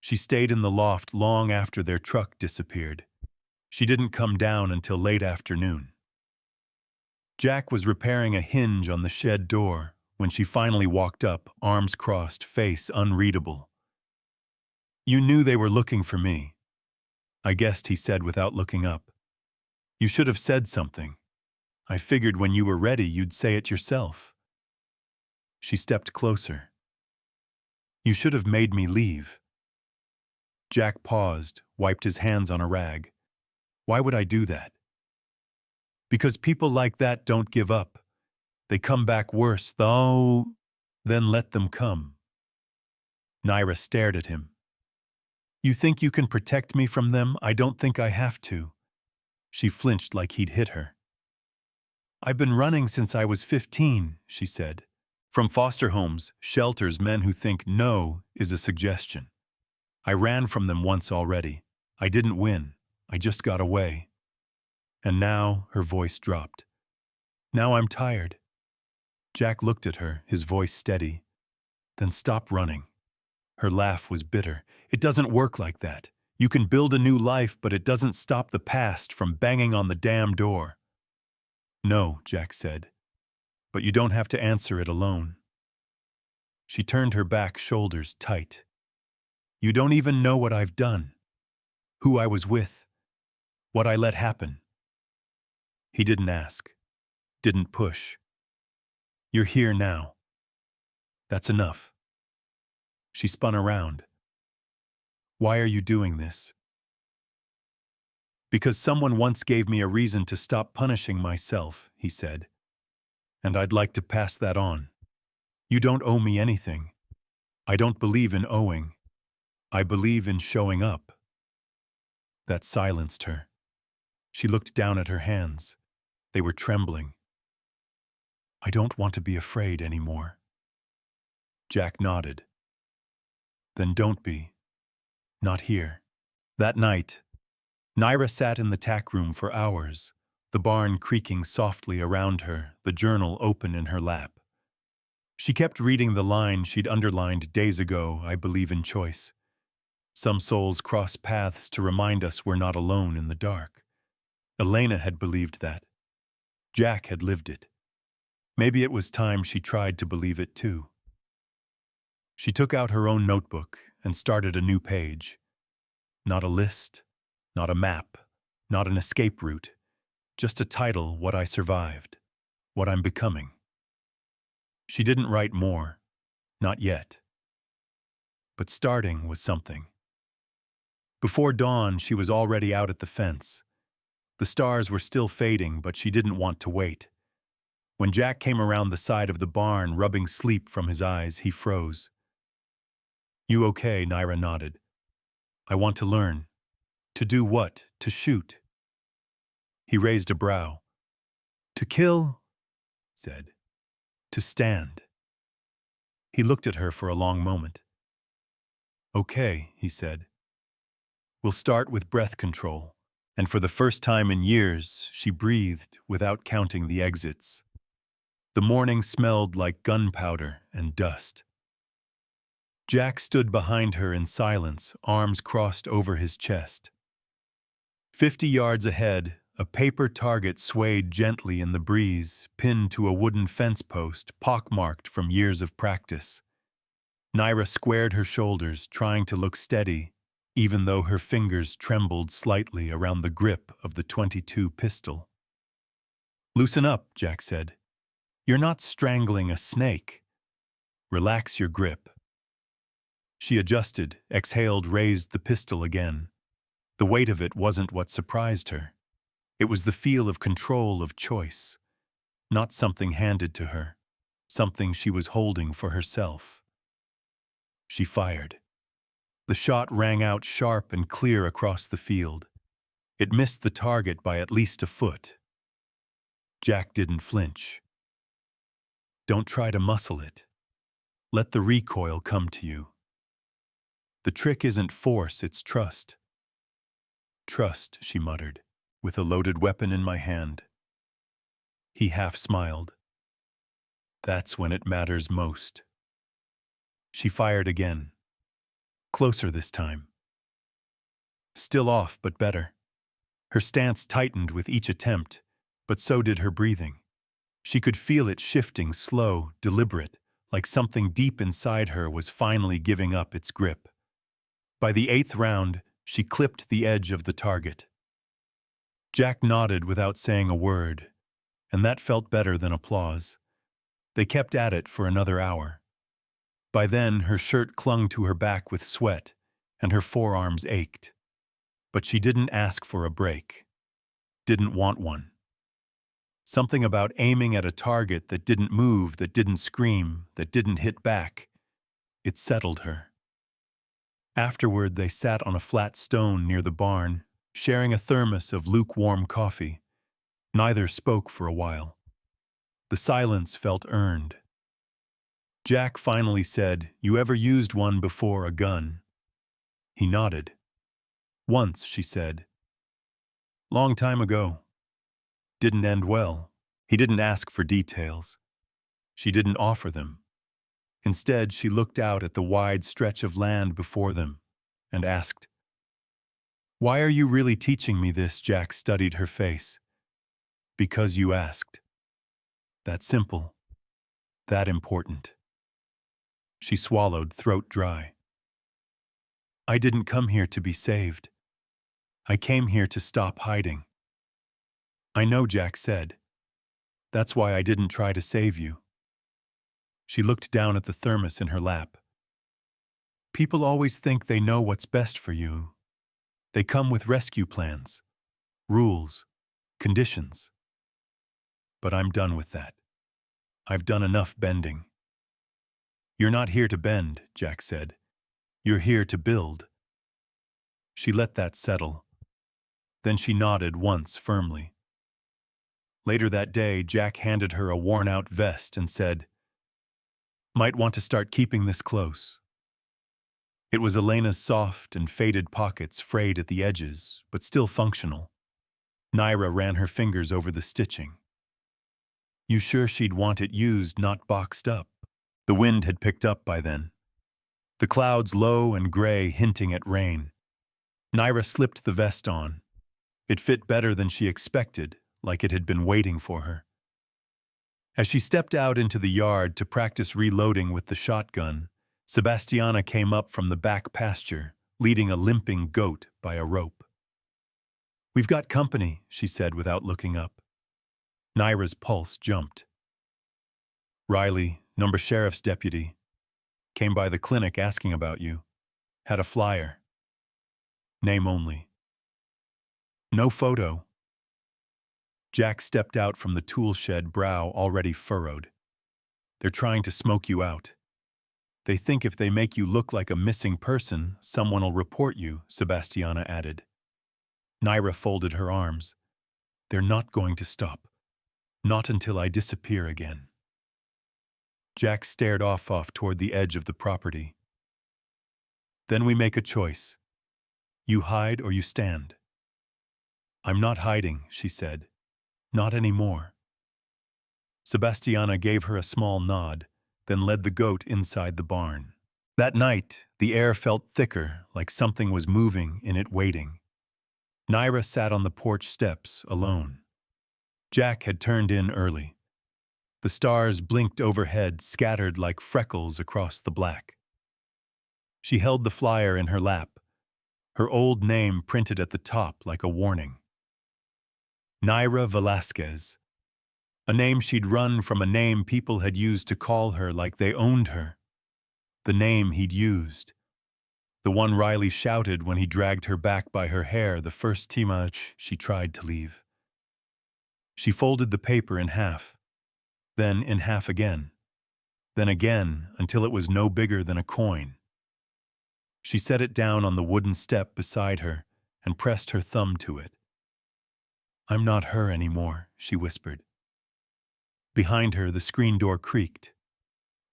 She stayed in the loft long after their truck disappeared. She didn't come down until late afternoon. Jack was repairing a hinge on the shed door when she finally walked up, arms crossed, face unreadable. "You knew they were looking for me." "I guessed," he said without looking up. "You should have said something. I figured when you were ready you'd say it yourself." She stepped closer. "You should have made me leave." Jack paused, wiped his hands on a rag. "Why would I do that?" "Because people like that don't give up. They come back worse, though. Then let them come." Naira stared at him. "You think you can protect me from them? I don't think I have to." She flinched like he'd hit her. "I've been running since I was 15, she said. "From foster homes, shelters, men who think no is a suggestion. I ran from them once already. I didn't win. I just got away. And now," her voice dropped. "Now I'm tired." Jack looked at her, his voice steady. "Then stop running." Her laugh was bitter. "It doesn't work like that. You can build a new life, but it doesn't stop the past from banging on the damn door. No, Jack said, but you don't have to answer it alone. She turned her back shoulders tight. You don't even know what I've done, who I was with, what I let happen. He didn't ask, didn't push. You're here now. That's enough. She spun around. Why are you doing this? Because someone once gave me a reason to stop punishing myself, he said. And I'd like to pass that on. You don't owe me anything. I don't believe in owing. I believe in showing up. That silenced her. She looked down at her hands. They were trembling. I don't want to be afraid anymore. Jack nodded. Then don't be. Not here. That night, Naira sat in the tack room for hours, the barn creaking softly around her, the journal open in her lap. She kept reading the line she'd underlined days ago, I believe in choice. Some souls cross paths to remind us we're not alone in the dark. Elena had believed that. Jack had lived it. Maybe it was time she tried to believe it too. She took out her own notebook and started a new page. Not a list, not a map, not an escape route, just a title, What I Survived, What I'm Becoming. She didn't write more, not yet. But starting was something. Before dawn, she was already out at the fence. The stars were still fading, but she didn't want to wait. When Jack came around the side of the barn, rubbing sleep from his eyes, he froze. You okay? Naira nodded. I want to learn. To do what? To shoot. He raised a brow. To kill? Said. To stand. He looked at her for a long moment. Okay, he said. We'll start with breath control. And for the first time in years, she breathed without counting the exits. The morning smelled like gunpowder and dust. Jack stood behind her in silence, arms crossed over his chest. 50 yards ahead, a paper target swayed gently in the breeze, pinned to a wooden fence post, pockmarked from years of practice. Naira squared her shoulders, trying to look steady, even though her fingers trembled slightly around the grip of the .22 pistol. Loosen up, Jack said. You're not strangling a snake. Relax your grip. She adjusted, exhaled, raised the pistol again. The weight of it wasn't what surprised her. It was the feel of control, of choice. Not something handed to her. Something she was holding for herself. She fired. The shot rang out sharp and clear across the field. It missed the target by at least a foot. Jack didn't flinch. Don't try to muscle it. Let the recoil come to you. The trick isn't force, it's trust. Trust, she muttered, with a loaded weapon in my hand. He half smiled. That's when it matters most. She fired again. Closer this time. Still off, but better. Her stance tightened with each attempt, but so did her breathing. She could feel it shifting, slow, deliberate, like something deep inside her was finally giving up its grip. By the 8th round, she clipped the edge of the target. Jack nodded without saying a word, and that felt better than applause. They kept at it for another hour. By then, her shirt clung to her back with sweat, and her forearms ached. But she didn't ask for a break. Didn't want one. Something about aiming at a target that didn't move, that didn't scream, that didn't hit back. It settled her. Afterward, they sat on a flat stone near the barn, sharing a thermos of lukewarm coffee. Neither spoke for a while. The silence felt earned. Jack finally said, You ever used one before, a gun? He nodded. Once, she said. Long time ago. Didn't end well. He didn't ask for details. She didn't offer them. Instead, she looked out at the wide stretch of land before them and asked, Why are you really teaching me this? Jack studied her face. Because you asked. That simple. That important. She swallowed, throat dry. I didn't come here to be saved. I came here to stop hiding. I know, Jack said. That's why I didn't try to save you. She looked down at the thermos in her lap. People always think they know what's best for you. They come with rescue plans, rules, conditions. But I'm done with that. I've done enough bending. You're not here to bend, Jack said. You're here to build. She let that settle. Then she nodded once firmly. Later that day, Jack handed her a worn-out vest and said, "Might want to start keeping this close." It was Elena's soft and faded pockets, frayed at the edges, but still functional. Naira ran her fingers over the stitching. You sure she'd want it used, not boxed up? The wind had picked up by then. The clouds low and gray, hinting at rain. Naira slipped the vest on. It fit better than she expected, like it had been waiting for her. As she stepped out into the yard to practice reloading with the shotgun, Sebastiana came up from the back pasture, leading a limping goat by a rope. We've got company, she said without looking up. Naira's pulse jumped. Riley, number sheriff's deputy, came by the clinic asking about you. Had a flyer. Name only. No photo. Jack stepped out from the tool shed, brow already furrowed. They're trying to smoke you out. They think if they make you look like a missing person, someone will report you, Sebastiana added. Naira folded her arms. They're not going to stop. Not until I disappear again. Jack stared off toward the edge of the property. Then we make a choice. You hide or you stand. I'm not hiding, she said. Not anymore. Sebastiana gave her a small nod, then led the goat inside the barn. That night, the air felt thicker, like something was moving in it, waiting. Naira sat on the porch steps, alone. Jack had turned in early. The stars blinked overhead, scattered like freckles across the black. She held the flyer in her lap, her old name printed at the top like a warning. Naira Velasquez. A name she'd run from, a name people had used to call her like they owned her. The name he'd used. The one Riley shouted when he dragged her back by her hair the first time she tried to leave. She folded the paper in half, then in half again, then again until it was no bigger than a coin. She set it down on the wooden step beside her and pressed her thumb to it. I'm not her anymore, she whispered. Behind her, the screen door creaked.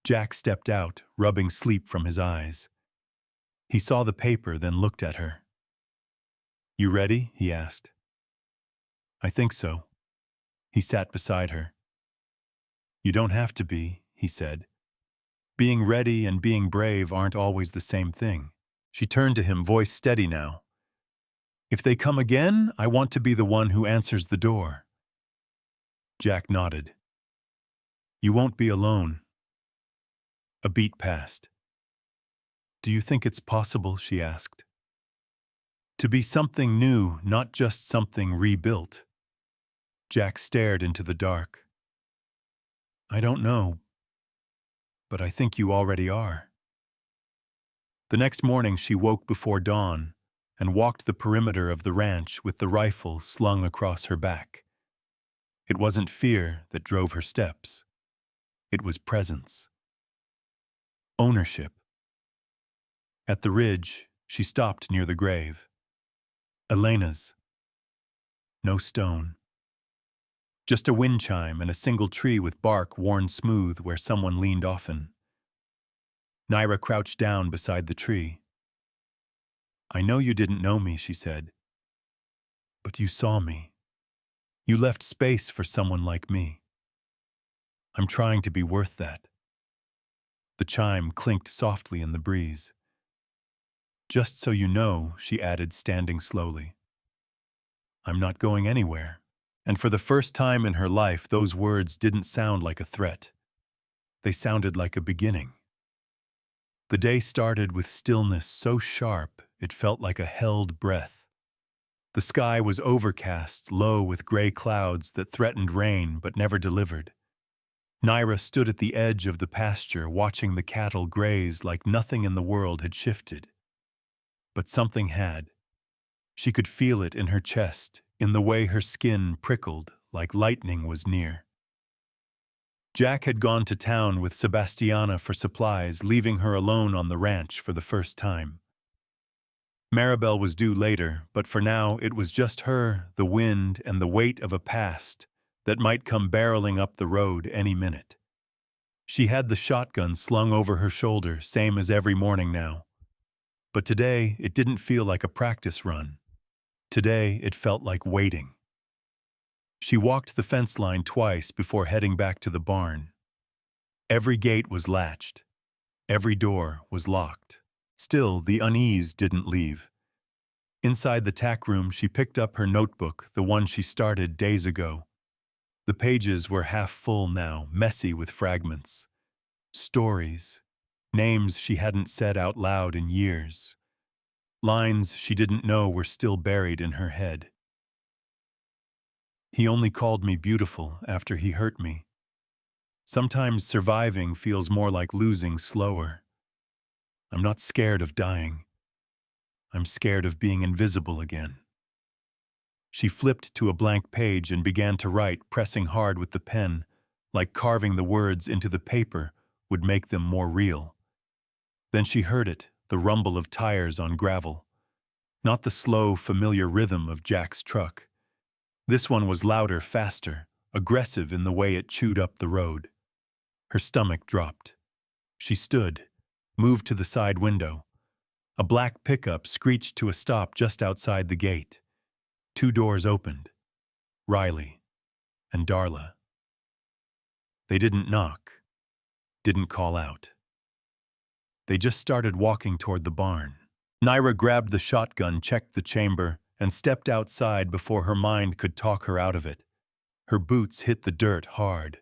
Jack stepped out, rubbing sleep from his eyes. He saw the paper, then looked at her. You ready? He asked. I think so. He sat beside her. You don't have to be, he said. Being ready and being brave aren't always the same thing. She turned to him, voice steady now. If they come again, I want to be the one who answers the door. Jack nodded. You won't be alone. A beat passed. Do you think it's possible, she asked, to be something new, not just something rebuilt? Jack stared into the dark. I don't know, but I think you already are. The next morning she woke before dawn and walked the perimeter of the ranch with the rifle slung across her back. It wasn't fear that drove her steps. It was presence. Ownership. At the ridge, she stopped near the grave. Elena's. No stone. Just a wind chime and a single tree with bark worn smooth where someone leaned often. Naira crouched down beside the tree. I know you didn't know me, she said. But you saw me. You left space for someone like me. I'm trying to be worth that. The chime clinked softly in the breeze. Just so you know, she added, standing slowly, I'm not going anywhere. And for the first time in her life, those words didn't sound like a threat. They sounded like a beginning. The day started with stillness so sharp it felt like a held breath. The sky was overcast, low with gray clouds that threatened rain but never delivered. Naira stood at the edge of the pasture watching the cattle graze like nothing in the world had shifted. But something had. She could feel it in her chest, in the way her skin prickled like lightning was near. Jack had gone to town with Sebastiana for supplies, leaving her alone on the ranch for the first time. Maribel was due later, but for now it was just her, the wind, and the weight of a past that might come barreling up the road any minute. She had the shotgun slung over her shoulder, same as every morning now. But today it didn't feel like a practice run. Today it felt like waiting. She walked the fence line twice before heading back to the barn. Every gate was latched. Every door was locked. Still, the unease didn't leave. Inside the tack room, she picked up her notebook, the one she started days ago. The pages were half full now, messy with fragments. Stories. Names she hadn't said out loud in years. Lines she didn't know were still buried in her head. He only called me beautiful after he hurt me. Sometimes surviving feels more like losing slower. I'm not scared of dying. I'm scared of being invisible again. She flipped to a blank page and began to write, pressing hard with the pen, like carving the words into the paper would make them more real. Then she heard it, the rumble of tires on gravel. Not the slow, familiar rhythm of Jack's truck. This one was louder, faster, aggressive in the way it chewed up the road. Her stomach dropped. She stood, moved to the side window. A black pickup screeched to a stop just outside the gate. 2 doors opened. Riley and Darla. They didn't knock, didn't call out. They just started walking toward the barn. Naira grabbed the shotgun, checked the chamber, and stepped outside before her mind could talk her out of it. Her boots hit the dirt hard.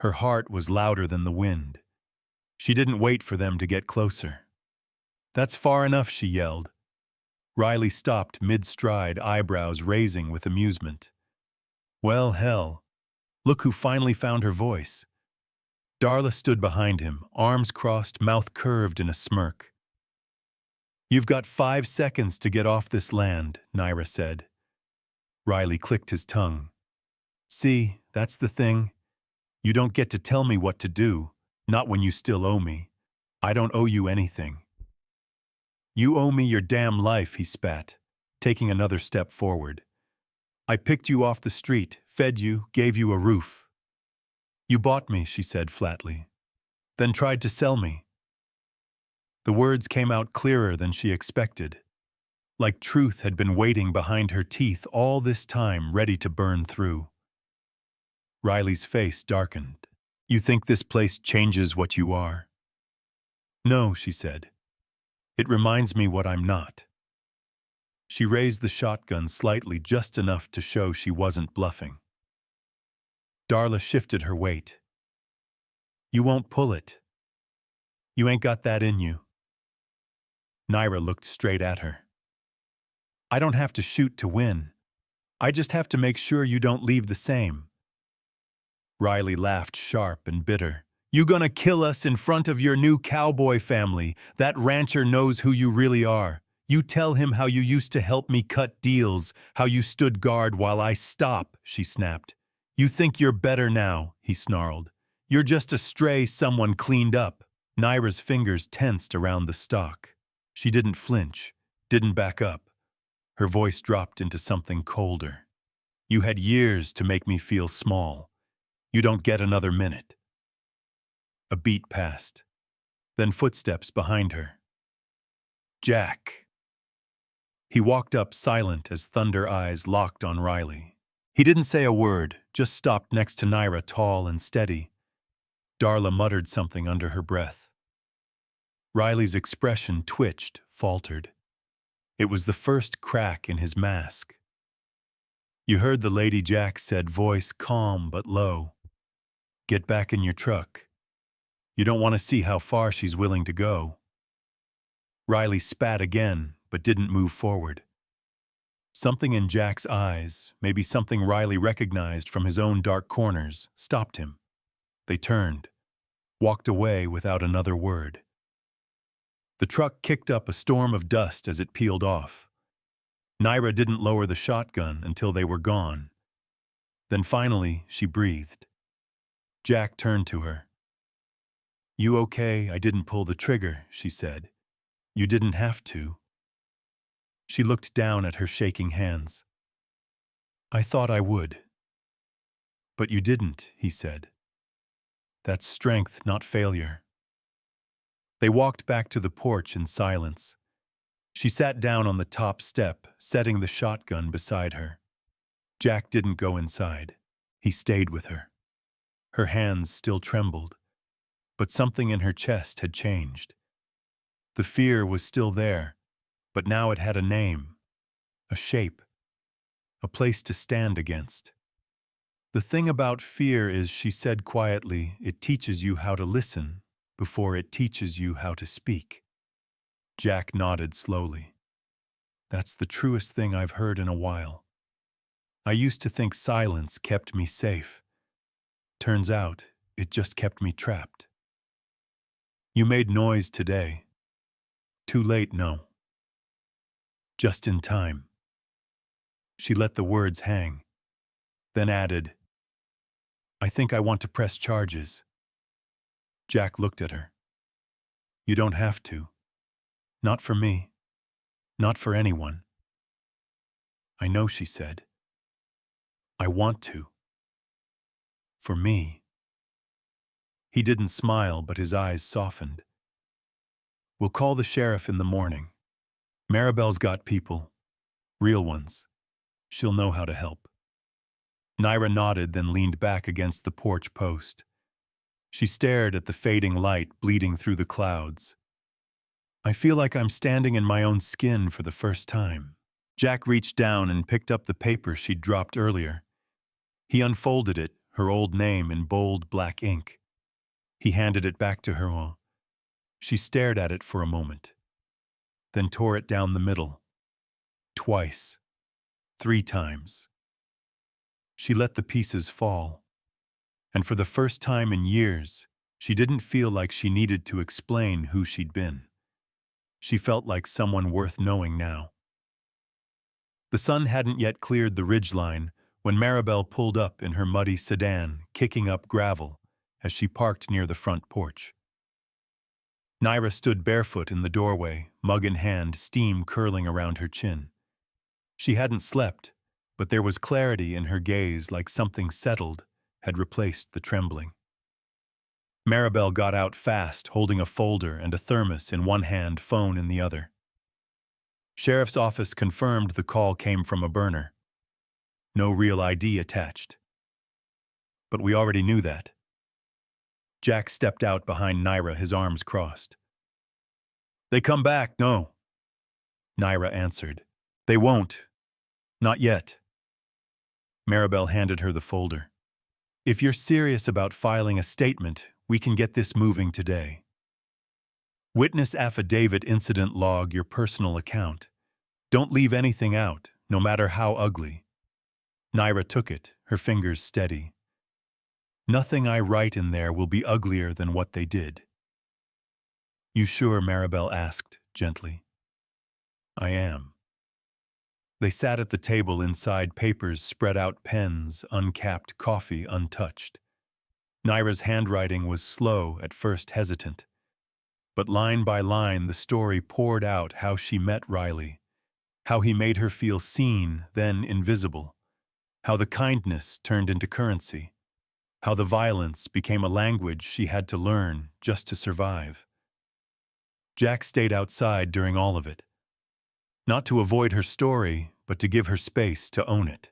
Her heart was louder than the wind. She didn't wait for them to get closer. That's far enough, she yelled. Riley stopped mid-stride, eyebrows raising with amusement. Well, hell. Look who finally found her voice. Darla stood behind him, arms crossed, mouth curved in a smirk. You've got 5 seconds to get off this land, Naira said. Riley clicked his tongue. See, that's the thing. You don't get to tell me what to do, not when you still owe me. I don't owe you anything. You owe me your damn life, he spat, taking another step forward. I picked you off the street, fed you, gave you a roof. You bought me, she said flatly, then tried to sell me. The words came out clearer than she expected, like truth had been waiting behind her teeth all this time, ready to burn through. Riley's face darkened. You think this place changes what you are? No, she said. It reminds me what I'm not. She raised the shotgun slightly, just enough to show she wasn't bluffing. Darla shifted her weight. You won't pull it. You ain't got that in you. Naira looked straight at her. I don't have to shoot to win. I just have to make sure you don't leave the same. Riley laughed sharp and bitter. You gonna kill us in front of your new cowboy family. That rancher knows who you really are. You tell him how you used to help me cut deals, how you stood guard while I stop, she snapped. You think you're better now, he snarled. You're just a stray someone cleaned up. Naira's fingers tensed around the stock. She didn't flinch, didn't back up. Her voice dropped into something colder. You had years to make me feel small. You don't get another minute. A beat passed, then footsteps behind her. Jack. He walked up silent as thunder eyes locked on Riley. He didn't say a word, just stopped next to Naira, tall and steady. Darla muttered something under her breath. Riley's expression twitched, faltered. It was the first crack in his mask. You heard the lady, Jack said, voice calm but low. Get back in your truck. You don't want to see how far she's willing to go. Riley spat again, but didn't move forward. Something in Jack's eyes, maybe something Riley recognized from his own dark corners, stopped him. They turned, walked away without another word. The truck kicked up a storm of dust as it peeled off. Naira didn't lower the shotgun until they were gone. Then finally, she breathed. Jack turned to her. You okay? I didn't pull the trigger, she said. You didn't have to. She looked down at her shaking hands. I thought I would. But you didn't, he said. That's strength, not failure. They walked back to the porch in silence. She sat down on the top step, setting the shotgun beside her. Jack didn't go inside. He stayed with her. Her hands still trembled, but something in her chest had changed. The fear was still there, but now it had a name, a shape, a place to stand against. The thing about fear is, she said quietly, it teaches you how to listen before it teaches you how to speak. Jack nodded slowly. That's the truest thing I've heard in a while. I used to think silence kept me safe. Turns out, it just kept me trapped. You made noise today. Too late, no. Just in time. She let the words hang, then added, I think I want to press charges. Jack looked at her. You don't have to. Not for me. Not for anyone. I know, she said. I want to. For me. He didn't smile, but his eyes softened. We'll call the sheriff in the morning. Maribel's got people. Real ones. She'll know how to help. Naira nodded, then leaned back against the porch post. She stared at the fading light bleeding through the clouds. I feel like I'm standing in my own skin for the first time. Jack reached down and picked up the paper she'd dropped earlier. He unfolded it, her old name in bold black ink. He handed it back to her. She stared at it for a moment, then tore it down the middle. Twice. 3 times. She let the pieces fall, and for the first time in years, she didn't feel like she needed to explain who she'd been. She felt like someone worth knowing now. The sun hadn't yet cleared the ridgeline when Maribel pulled up in her muddy sedan, kicking up gravel as she parked near the front porch. Naira stood barefoot in the doorway, mug in hand, steam curling around her chin. She hadn't slept, but there was clarity in her gaze, like something settled had replaced the trembling. Maribel got out fast, holding a folder and a thermos in one hand, phone in the other. Sheriff's office confirmed the call came from a burner. No real ID attached. But we already knew that. Jack stepped out behind Naira, his arms crossed. They come back, no. Naira answered. They won't. Not yet. Maribel handed her the folder. If you're serious about filing a statement, we can get this moving today. Witness affidavit, incident log, your personal account. Don't leave anything out, no matter how ugly. Naira took it, her fingers steady. Nothing I write in there will be uglier than what they did. You sure? Maribel asked, gently. I am. They sat at the table inside, papers spread out, pens, uncapped, coffee untouched. Naira's handwriting was slow, at first hesitant. But line by line, the story poured out how she met Riley, how he made her feel seen, then invisible, how the kindness turned into currency, how the violence became a language she had to learn just to survive. Jack stayed outside during all of it. Not to avoid her story, but to give her space to own it.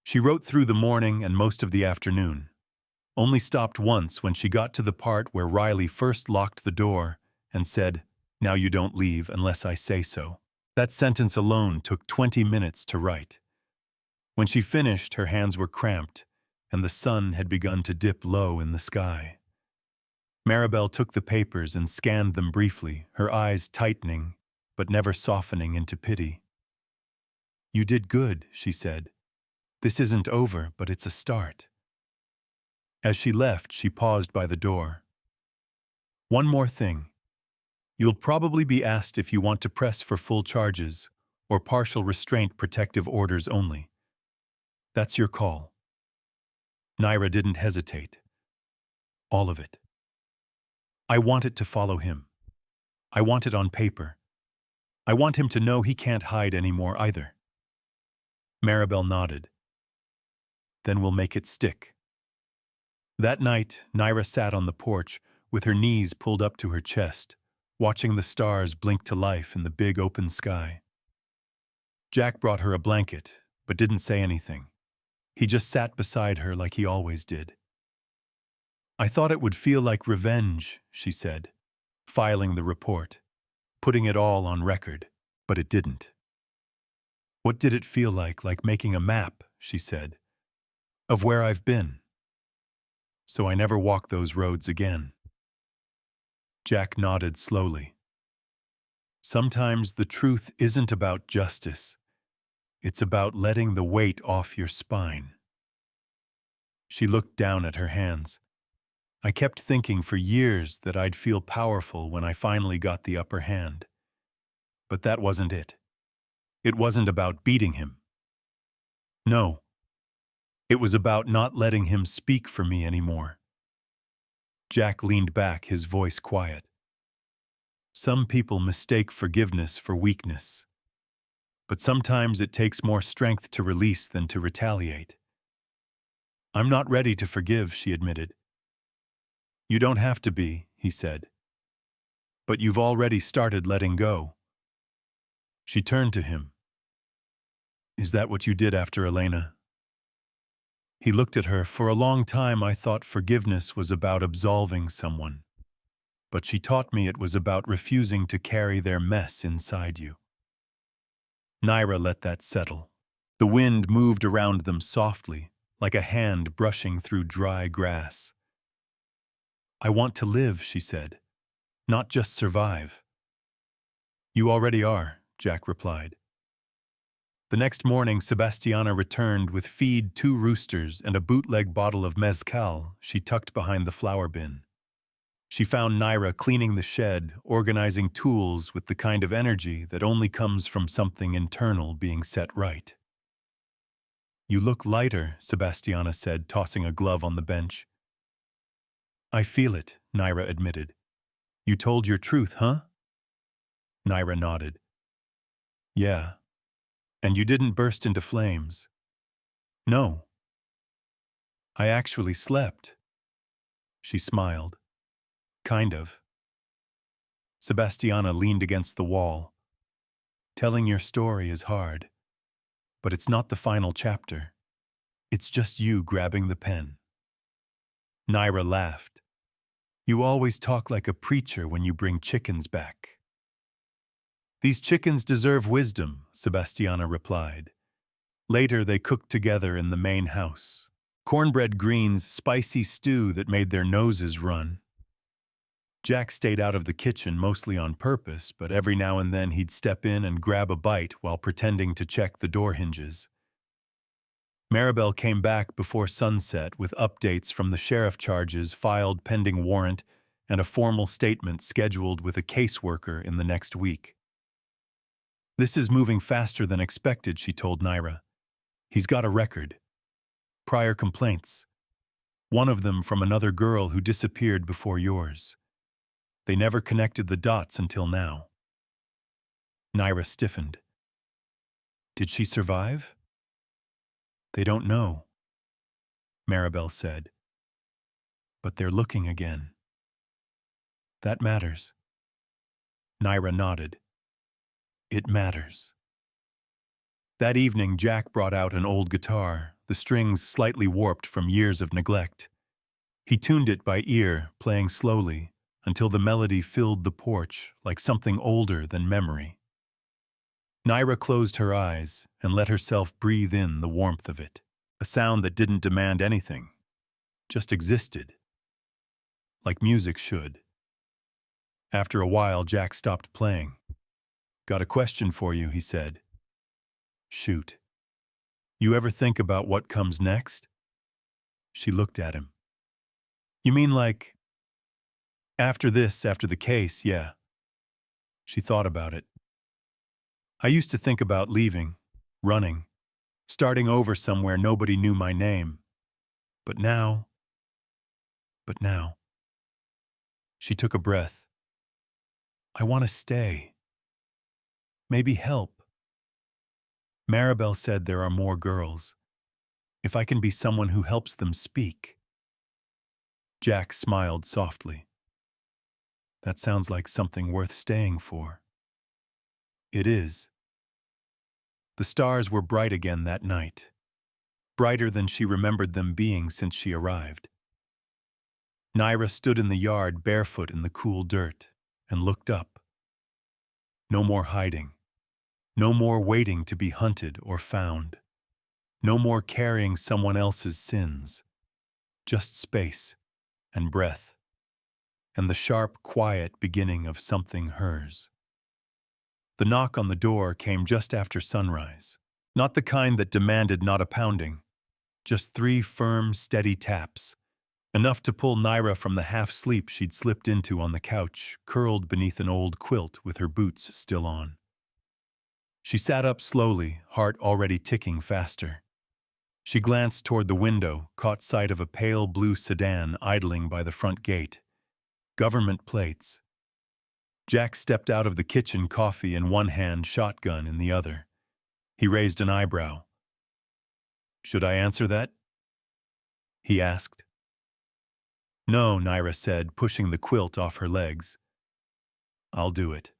She wrote through the morning and most of the afternoon, only stopped once when she got to the part where Riley first locked the door and said, "Now you don't leave unless I say so." That sentence alone took 20 minutes to write. When she finished, her hands were cramped, and the sun had begun to dip low in the sky. Maribel took the papers and scanned them briefly, her eyes tightening, but never softening into pity. "You did good," she said. "This isn't over, but it's a start." As she left, she paused by the door. "One more thing. You'll probably be asked if you want to press for full charges or partial restraint protective orders only. That's your call." Naira didn't hesitate. "All of it. I want it to follow him. I want it on paper. I want him to know he can't hide anymore either." Maribel nodded. "Then we'll make it stick." That night, Naira sat on the porch with her knees pulled up to her chest, watching the stars blink to life in the big open sky. Jack brought her a blanket, but didn't say anything. He just sat beside her like he always did. "I thought it would feel like revenge," she said, filing the report, putting it all on record, but it didn't. "What did it feel like? Like making a map," she said, "of where I've been. So I never walk those roads again." Jack nodded slowly. "Sometimes the truth isn't about justice. It's about letting the weight off your spine." She looked down at her hands. "I kept thinking for years that I'd feel powerful when I finally got the upper hand. But that wasn't it. It wasn't about beating him. No. It was about not letting him speak for me anymore." Jack leaned back, his voice quiet. "Some people mistake forgiveness for weakness. But sometimes it takes more strength to release than to retaliate." "I'm not ready to forgive," she admitted. "You don't have to be," he said. "But you've already started letting go." She turned to him. "Is that what you did after Elena?" He looked at her. "For a long time I thought forgiveness was about absolving someone. But she taught me it was about refusing to carry their mess inside you." Naira let that settle. The wind moved around them softly, like a hand brushing through dry grass. "I want to live," she said, "not just survive." "You already are," Jack replied. The next morning, Sebastiana returned with feed, 2 roosters, and a bootleg bottle of mezcal she tucked behind the flour bin. She found Naira cleaning the shed, organizing tools with the kind of energy that only comes from something internal being set right. "You look lighter," Sebastiana said, tossing a glove on the bench. "I feel it," Naira admitted. "You told your truth, huh?" Naira nodded. "Yeah. And you didn't burst into flames." "No. I actually slept." She smiled. "Kind of." Sebastiana leaned against the wall. "Telling your story is hard, but it's not the final chapter. It's just you grabbing the pen." Naira laughed. "You always talk like a preacher when you bring chickens back." "These chickens deserve wisdom," Sebastiana replied. Later they cooked together in the main house. Cornbread greens, spicy stew that made their noses run. Jack stayed out of the kitchen mostly on purpose, but every now and then he'd step in and grab a bite while pretending to check the door hinges. Maribel came back before sunset with updates from the sheriff, charges filed pending warrant, and a formal statement scheduled with a caseworker in the next week. "This is moving faster than expected," she told Naira. "He's got a record. Prior complaints. One of them from another girl who disappeared before yours. They never connected the dots until now." Naira stiffened. "Did she survive?" "They don't know," Maribel said. "But they're looking again. That matters." Naira nodded. "It matters." That evening, Jack brought out an old guitar, the strings slightly warped from years of neglect. He tuned it by ear, playing slowly, until the melody filled the porch like something older than memory. Naira closed her eyes and let herself breathe in the warmth of it, a sound that didn't demand anything, just existed, like music should. After a while, Jack stopped playing. "Got a question for you," he said. "Shoot. You ever think about what comes next?" She looked at him. "You mean like, after this, after the case, yeah." She thought about it. "I used to think about leaving, running, starting over somewhere nobody knew my name. But now. She took a breath. "I want to stay. Maybe help. Maribel said there are more girls. If I can be someone who helps them speak." Jack smiled softly. "That sounds like something worth staying for." It is. The stars were bright again that night, brighter than she remembered them being since she arrived. Naira stood in the yard barefoot in the cool dirt and looked up. No more hiding. No more waiting to be hunted or found. No more carrying someone else's sins. Just space and breath, and the sharp, quiet beginning of something hers. The knock on the door came just after sunrise, not the kind that demanded not a pounding, just 3 firm, steady taps, enough to pull Naira from the half-sleep she'd slipped into on the couch, curled beneath an old quilt with her boots still on. She sat up slowly, heart already ticking faster. She glanced toward the window, caught sight of a pale blue sedan idling by the front gate. Government plates. Jack stepped out of the kitchen, coffee in one hand, shotgun in the other. He raised an eyebrow. "Should I answer that?" he asked. "No," Naira said, pushing the quilt off her legs. "I'll do it."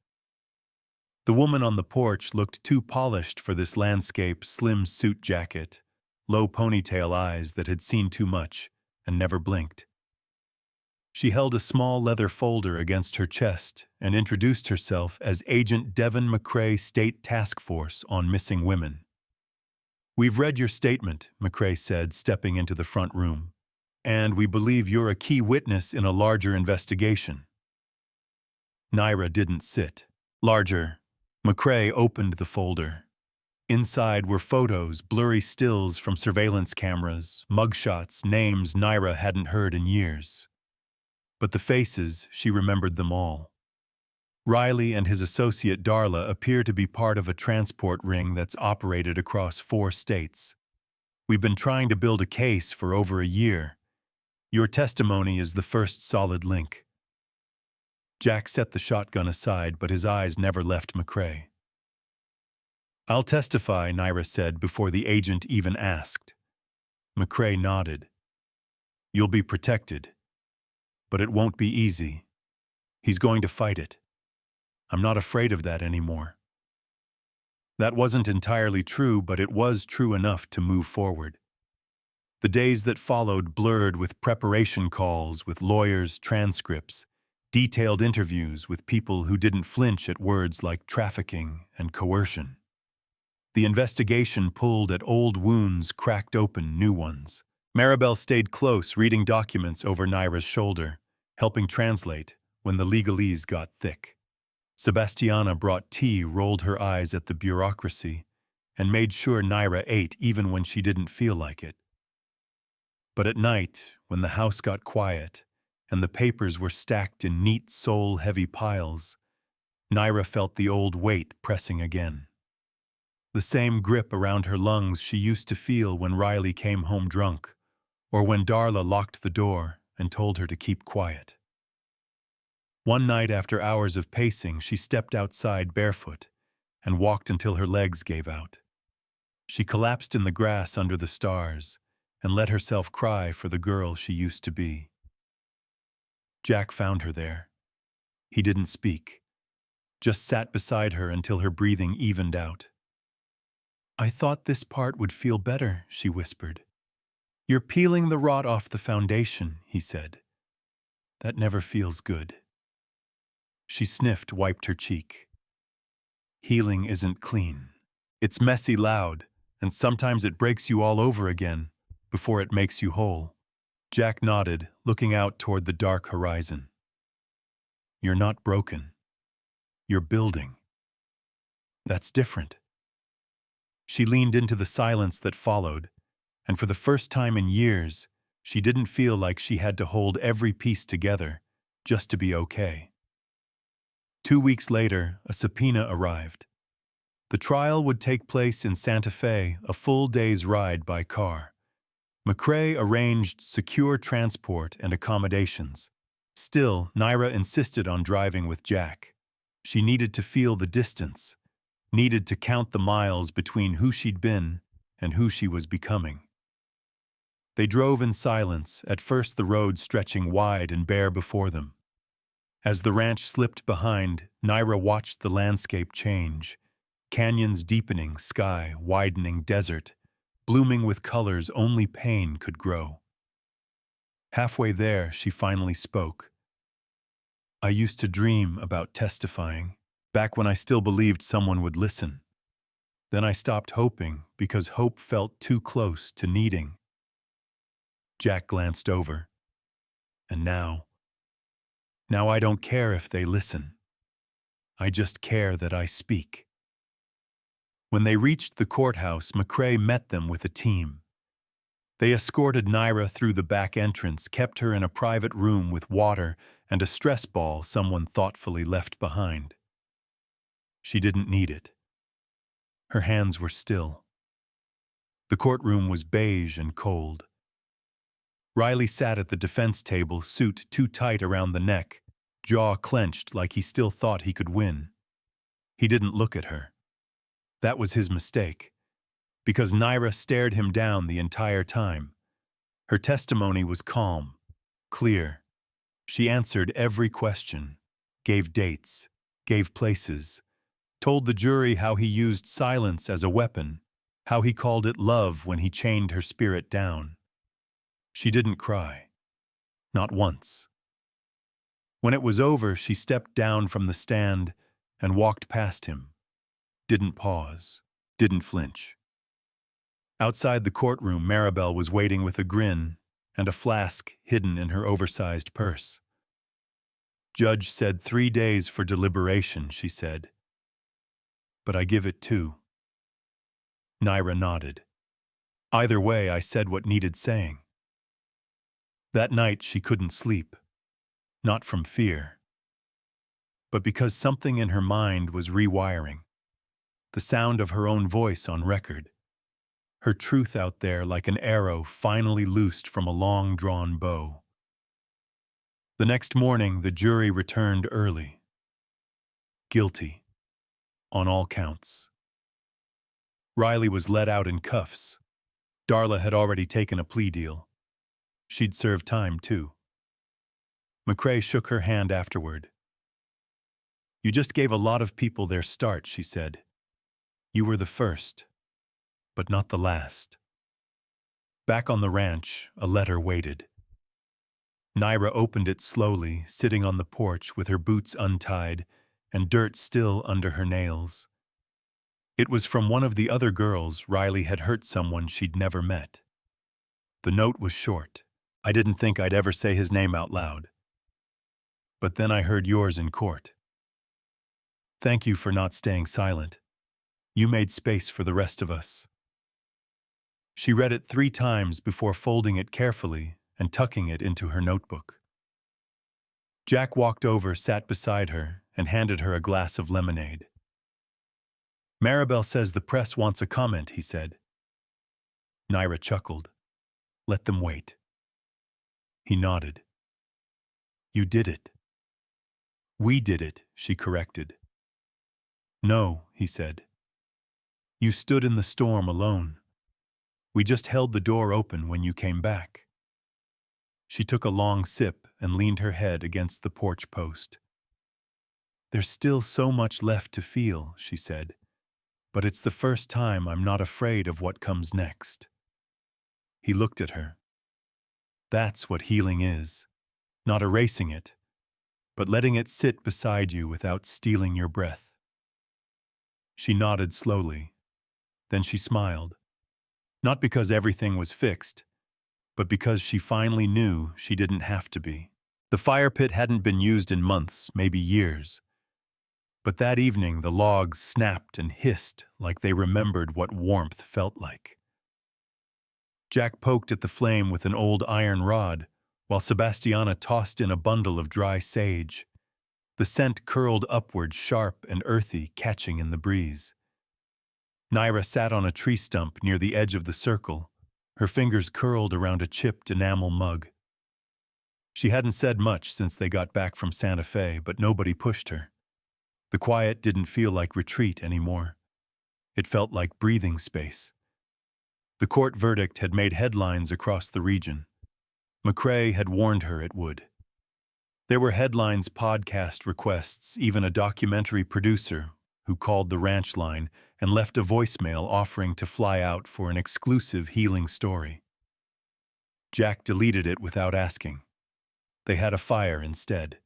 The woman on the porch looked too polished for this landscape slim suit jacket, low ponytail eyes that had seen too much and never blinked. She held a small leather folder against her chest and introduced herself as Agent Devin McCrae, State Task Force on Missing Women. "We've read your statement," McCrae said, stepping into the front room, "and we believe you're a key witness in a larger investigation." Naira didn't sit. "Larger." McCrae opened the folder. Inside were photos, blurry stills from surveillance cameras, mugshots, names Naira hadn't heard in years. But the faces, she remembered them all. Riley and his associate Darla appear to be part of a transport ring that's operated across 4 states. "We've been trying to build a case for over a year. Your testimony is the first solid link." Jack set the shotgun aside, but his eyes never left McCrae. "I'll testify," Naira said before the agent even asked. McCrae nodded. "You'll be protected. But it won't be easy. He's going to fight it. I'm not afraid of that anymore." That wasn't entirely true, but it was true enough to move forward. The days that followed blurred with preparation calls with lawyers, transcripts, detailed interviews with people who didn't flinch at words like trafficking and coercion. The investigation pulled at old wounds, cracked open new ones. Maribel stayed close, reading documents over Naira's shoulder, helping translate when the legalese got thick. Sebastiana brought tea, rolled her eyes at the bureaucracy, and made sure Naira ate even when she didn't feel like it. But at night, when the house got quiet and the papers were stacked in neat, soul-heavy piles, Naira felt the old weight pressing again. The same grip around her lungs she used to feel when Riley came home drunk, or when Darla locked the door and told her to keep quiet. One night after hours of pacing, she stepped outside barefoot and walked until her legs gave out. She collapsed in the grass under the stars and let herself cry for the girl she used to be. Jack found her there. He didn't speak, just sat beside her until her breathing evened out. "I thought this part would feel better," she whispered. "You're peeling the rot off the foundation," he said. "That never feels good." She sniffed, wiped her cheek. Healing isn't clean. It's messy loud, and sometimes it breaks you all over again before it makes you whole. Jack nodded, looking out toward the dark horizon. You're not broken. You're building. That's different. She leaned into the silence that followed, and for the first time in years, she didn't feel like she had to hold every piece together just to be okay. 2 weeks later, a subpoena arrived. The trial would take place in Santa Fe, a full day's ride by car. McCrae arranged secure transport and accommodations. Still, Naira insisted on driving with Jack. She needed to feel the distance, needed to count the miles between who she'd been and who she was becoming. They drove in silence, at first the road stretching wide and bare before them. As the ranch slipped behind, Naira watched the landscape change. Canyons deepening, sky widening, desert, blooming with colors only pain could grow. Halfway there, she finally spoke. I used to dream about testifying, back when I still believed someone would listen. Then I stopped hoping because hope felt too close to needing. Jack glanced over. And now I don't care if they listen. I just care that I speak. When they reached the courthouse, McCrae met them with a team. They escorted Naira through the back entrance, kept her in a private room with water and a stress ball someone thoughtfully left behind. She didn't need it. Her hands were still. The courtroom was beige and cold. Riley sat at the defense table, suit too tight around the neck, jaw clenched like he still thought he could win. He didn't look at her. That was his mistake, because Naira stared him down the entire time. Her testimony was calm, clear. She answered every question, gave dates, gave places, told the jury how he used silence as a weapon, how he called it love when he chained her spirit down. She didn't cry. Not once. When it was over, she stepped down from the stand and walked past him. Didn't pause. Didn't flinch. Outside the courtroom, Maribel was waiting with a grin and a flask hidden in her oversized purse. Judge said 3 days for deliberation, she said. But I give it 2. Naira nodded. Either way, I said what needed saying. That night, she couldn't sleep. Not from fear, but because something in her mind was rewiring. The sound of her own voice on record. Her truth out there like an arrow finally loosed from a long-drawn bow. The next morning, the jury returned early. Guilty. On all counts. Riley was let out in cuffs. Darla had already taken a plea deal. She'd served time, too. McCrae shook her hand afterward. You just gave a lot of people their start, she said. You were the first, but not the last. Back on the ranch, a letter waited. Naira opened it slowly, sitting on the porch with her boots untied and dirt still under her nails. It was from one of the other girls. Riley had hurt someone she'd never met. The note was short. I didn't think I'd ever say his name out loud. But then I heard yours in court. Thank you for not staying silent. You made space for the rest of us. She read it 3 times before folding it carefully and tucking it into her notebook. Jack walked over, sat beside her, and handed her a glass of lemonade. Maribel says the press wants a comment, he said. Naira chuckled. Let them wait. He nodded. You did it. We did it, she corrected. No, he said. You stood in the storm alone. We just held the door open when you came back. She took a long sip and leaned her head against the porch post. There's still so much left to feel, she said, but it's the first time I'm not afraid of what comes next. He looked at her. That's what healing is. Not erasing it, but letting it sit beside you without stealing your breath. She nodded slowly. Then she smiled. Not because everything was fixed, but because she finally knew she didn't have to be. The fire pit hadn't been used in months, maybe years. But that evening the logs snapped and hissed like they remembered what warmth felt like. Jack poked at the flame with an old iron rod, while Sebastiana tossed in a bundle of dry sage. The scent curled upward, sharp and earthy, catching in the breeze. Naira sat on a tree stump near the edge of the circle, her fingers curled around a chipped enamel mug. She hadn't said much since they got back from Santa Fe, but nobody pushed her. The quiet didn't feel like retreat anymore. It felt like breathing space. The court verdict had made headlines across the region. McCrae had warned her it would. There were headlines, podcast requests, even a documentary producer who called the ranch line and left a voicemail offering to fly out for an exclusive healing story. Jack deleted it without asking. They had a fire instead.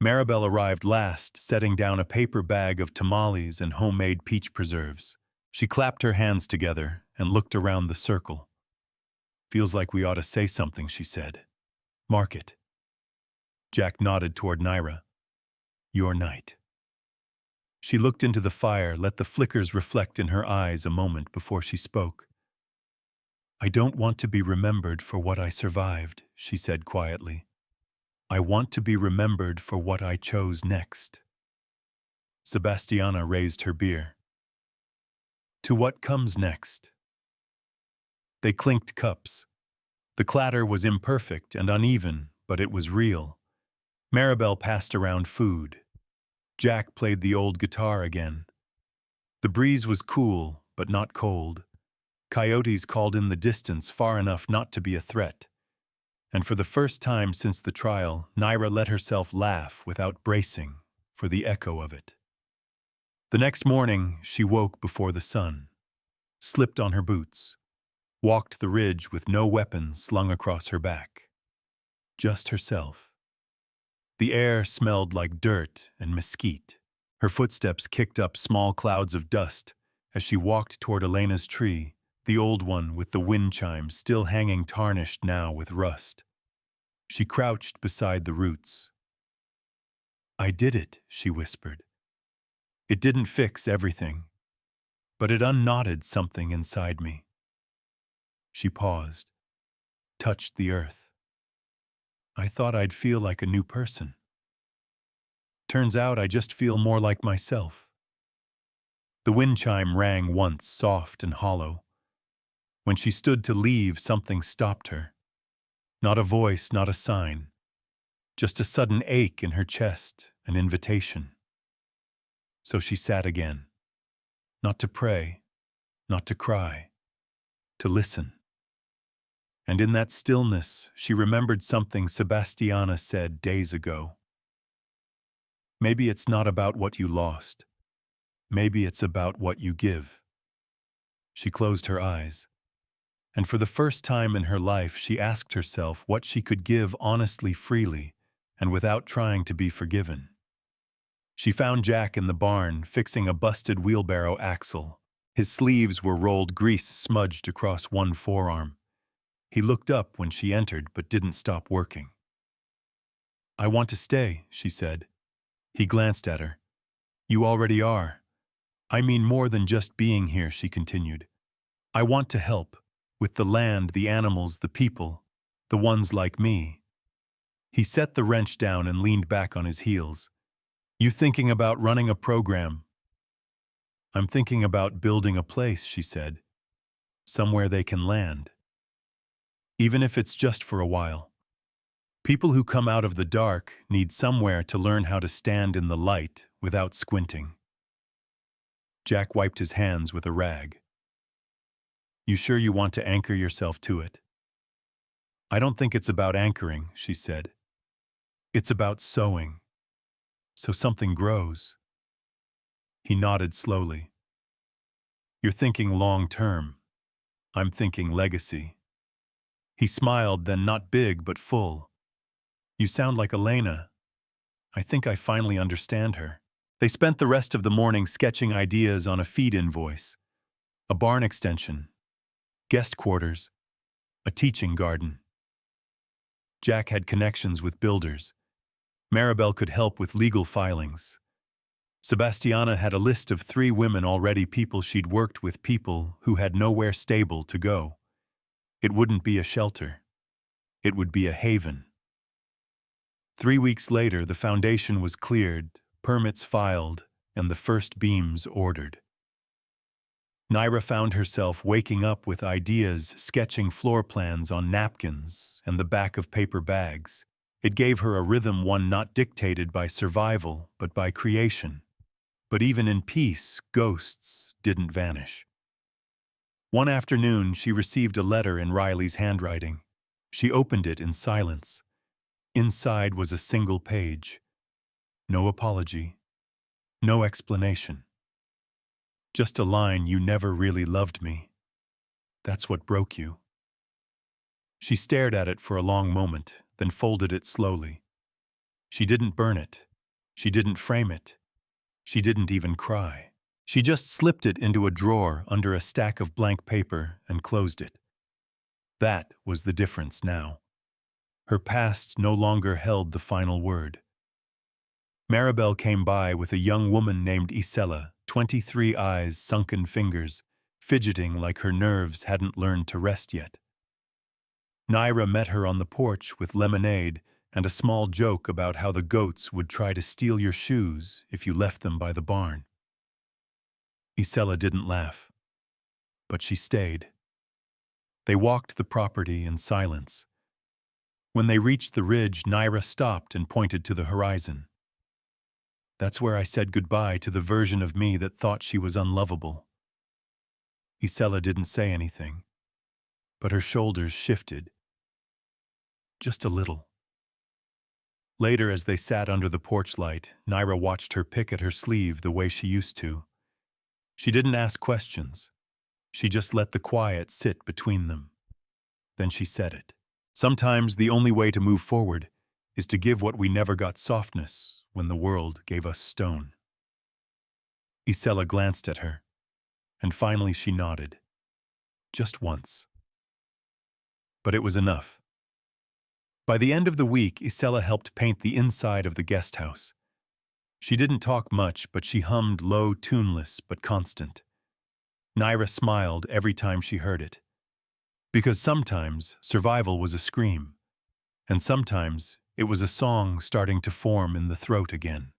Maribel arrived last, setting down a paper bag of tamales and homemade peach preserves. She clapped her hands together and looked around the circle. "Feels like we ought to say something," she said. "Mark it." Jack nodded toward Naira. "Your night." She looked into the fire, let the flickers reflect in her eyes a moment before she spoke. "I don't want to be remembered for what I survived," she said quietly. "I want to be remembered for what I chose next." Sebastiana raised her beer. "To what comes next?" They clinked cups. The clatter was imperfect and uneven, but it was real. Maribel passed around food. Jack played the old guitar again. The breeze was cool, but not cold. Coyotes called in the distance far enough not to be a threat. And for the first time since the trial, Naira let herself laugh without bracing for the echo of it. The next morning, she woke before the sun, slipped on her boots, walked the ridge with no weapon slung across her back. Just herself. The air smelled like dirt and mesquite. Her footsteps kicked up small clouds of dust as she walked toward Elena's tree, the old one with the wind chimes still hanging tarnished now with rust. She crouched beside the roots. "I did it," she whispered. "It didn't fix everything, but it unknotted something inside me." She paused, touched the earth. "I thought I'd feel like a new person. Turns out I just feel more like myself." The wind chime rang once, soft and hollow. When she stood to leave, something stopped her. Not a voice, not a sign. Just a sudden ache in her chest, an invitation. So she sat again. Not to pray, not to cry, to listen. And in that stillness, she remembered something Sebastiana said days ago. Maybe it's not about what you lost. Maybe it's about what you give. She closed her eyes. And for the first time in her life, she asked herself what she could give honestly, freely, and without trying to be forgiven. She found Jack in the barn, fixing a busted wheelbarrow axle. His sleeves were rolled, grease smudged across one forearm. He looked up when she entered, but didn't stop working. "I want to stay," she said. He glanced at her. "You already are. I mean more than just being here," she continued. "I want to help. With the land, the animals, the people, the ones like me." He set the wrench down and leaned back on his heels. "You thinking about running a program?" "I'm thinking about building a place," she said. "Somewhere they can land. Even if it's just for a while. People who come out of the dark need somewhere to learn how to stand in the light without squinting." Jack wiped his hands with a rag. "You sure you want to anchor yourself to it?" "I don't think it's about anchoring," she said. "It's about sowing. So something grows." He nodded slowly. "You're thinking long-term. I'm thinking legacy." He smiled, then not big but full. "You sound like Elena." I think I finally understand her. They spent the rest of the morning sketching ideas on a feed invoice, a barn extension, guest quarters, a teaching garden. Jack had connections with builders. Maribel could help with legal filings. Sebastiana had a list of 3 women already, people she'd worked with, people who had nowhere stable to go. It wouldn't be a shelter. It would be a haven. 3 weeks later, the foundation was cleared, permits filed, and the first beams ordered. Naira found herself waking up with ideas, sketching floor plans on napkins and the back of paper bags. It gave her a rhythm, one not dictated by survival, but by creation. But even in peace, ghosts didn't vanish. One afternoon, she received a letter in Riley's handwriting. She opened it in silence. Inside was a single page. No apology. No explanation. Just a line: "You never really loved me. That's what broke you." She stared at it for a long moment, then folded it slowly. She didn't burn it. She didn't frame it. She didn't even cry. She just slipped it into a drawer under a stack of blank paper and closed it. That was the difference now. Her past no longer held the final word. Maribel came by with a young woman named Isela, 23, eyes, sunken fingers, fidgeting like her nerves hadn't learned to rest yet. Naira met her on the porch with lemonade and a small joke about how the goats would try to steal your shoes if you left them by the barn. Isela didn't laugh, but she stayed. They walked the property in silence. When they reached the ridge, Naira stopped and pointed to the horizon. "That's where I said goodbye to the version of me that thought she was unlovable." Isela didn't say anything, but her shoulders shifted. Just a little. Later, as they sat under the porch light, Naira watched her pick at her sleeve the way she used to. She didn't ask questions. She just let the quiet sit between them. Then she said it. "Sometimes the only way to move forward is to give what we never got: softness when the world gave us stone." Isela glanced at her, and finally she nodded. Just once. But it was enough. By the end of the week, Isela helped paint the inside of the guest house. She didn't talk much, but she hummed low, tuneless, but constant. Naira smiled every time she heard it. Because sometimes survival was a scream, and sometimes it was a song starting to form in the throat again.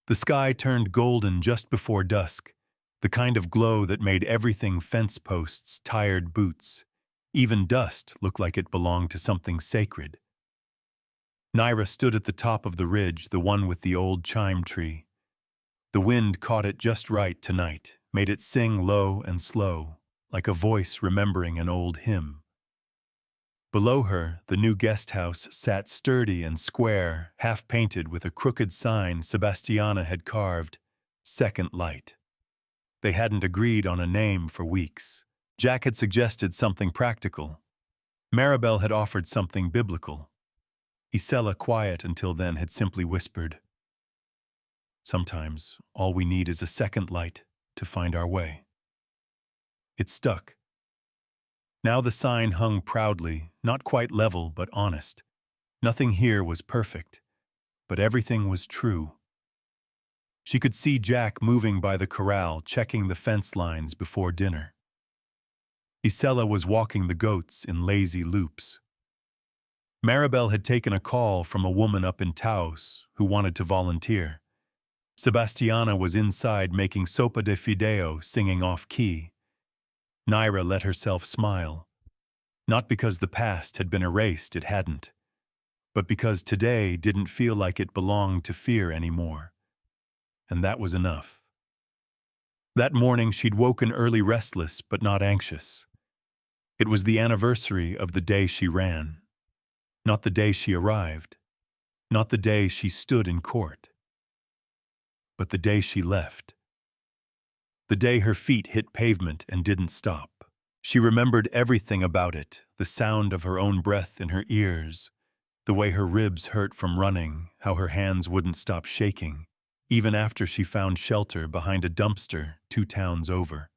The sky turned golden just before dusk, the kind of glow that made everything: fence posts, tired boots. Even dust looked like it belonged to something sacred. Naira stood at the top of the ridge, the one with the old chime tree. The wind caught it just right tonight, made it sing low and slow, like a voice remembering an old hymn. Below her, the new guest house sat sturdy and square, half-painted with a crooked sign Sebastiana had carved: "Second Light." They hadn't agreed on a name for weeks. Jack had suggested something practical. Maribel had offered something biblical. Isela, quiet until then, had simply whispered, "Sometimes all we need is a second light to find our way." It stuck. Now the sign hung proudly, not quite level but honest. Nothing here was perfect, but everything was true. She could see Jack moving by the corral, checking the fence lines before dinner. Isela was walking the goats in lazy loops. Maribel had taken a call from a woman up in Taos who wanted to volunteer. Sebastiana was inside making sopa de fideo, singing off-key. Naira let herself smile. Not because the past had been erased, it hadn't, but because today didn't feel like it belonged to fear anymore. And that was enough. That morning she'd woken early, restless but not anxious. It was the anniversary of the day she ran. Not the day she arrived. Not the day she stood in court. But the day she left. The day her feet hit pavement and didn't stop. She remembered everything about it: the sound of her own breath in her ears, The way her ribs hurt from running, how her hands wouldn't stop shaking, even after she found shelter behind a dumpster 2 towns over.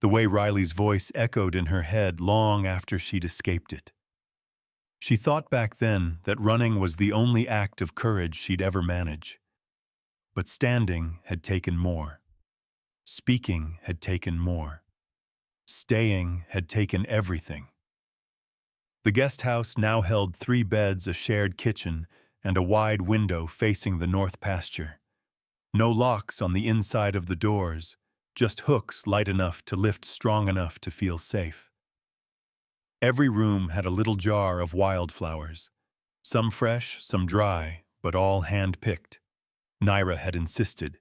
The way Riley's voice echoed in her head long after she'd escaped it. She thought back then that running was the only act of courage she'd ever manage. But standing had taken more. Speaking had taken more. Staying had taken everything. The guest house now held 3 beds, a shared kitchen, and a wide window facing the north pasture. No locks on the inside of the doors, just hooks light enough to lift strong enough to feel safe. Every room had a little jar of wildflowers, some fresh, some dry, but all hand-picked. Naira had insisted.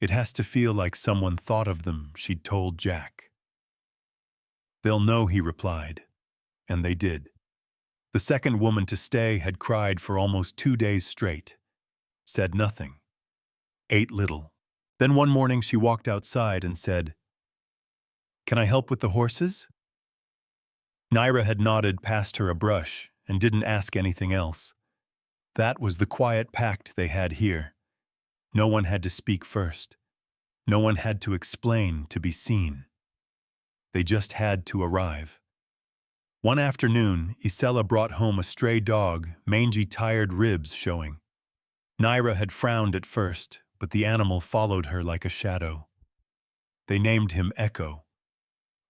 It has to feel like someone thought of them, she'd told Jack. They'll know, he replied. And they did. The second woman to stay had cried for almost 2 days straight. Said nothing. Ate little. Then one morning she walked outside and said, "Can I help with the horses?" Naira had nodded past her a brush and didn't ask anything else. That was the quiet pact they had here. No one had to speak first. No one had to explain to be seen. They just had to arrive. One afternoon, Isela brought home a stray dog, mangy, tired ribs showing. Naira had frowned at first, but the animal followed her like a shadow. They named him Echo.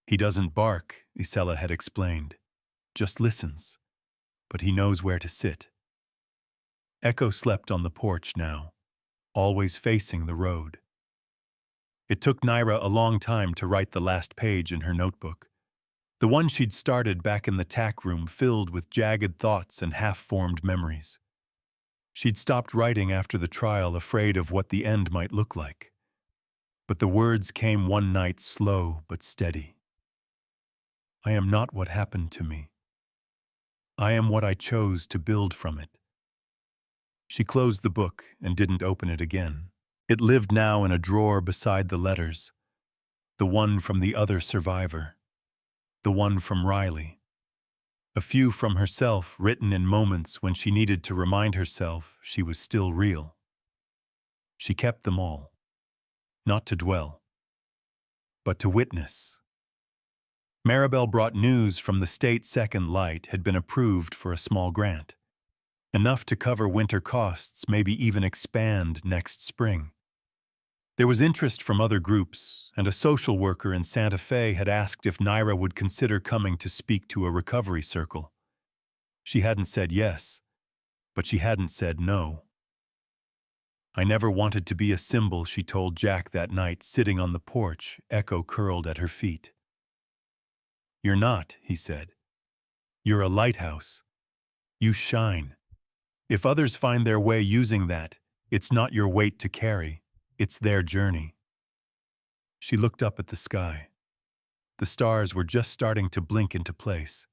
He doesn't bark, Isela had explained. Just listens. But he knows where to sit. Echo slept on the porch now, always facing the road. It took Naira a long time to write the last page in her notebook. The one she'd started back in the tack room, filled with jagged thoughts and half-formed memories. She'd stopped writing after the trial, afraid of what the end might look like. But the words came one night, slow but steady. I am not what happened to me. I am what I chose to build from it. She closed the book and didn't open it again. It lived now in a drawer beside the letters. The one from the other survivor. The one from Riley. A few from herself, written in moments when she needed to remind herself she was still real. She kept them all. Not to dwell, but to witness. Maribel brought news from the state Second Light had been approved for a small grant. Enough to cover winter costs, maybe even expand next spring. There was interest from other groups, and a social worker in Santa Fe had asked if Naira would consider coming to speak to a recovery circle. She hadn't said yes, but she hadn't said no. I never wanted to be a symbol, she told Jack that night, sitting on the porch, Echo curled at her feet. You're not, he said. You're a lighthouse. You shine. If others find their way using that, it's not your weight to carry. It's their journey. She looked up at the sky. The stars were just starting to blink into place.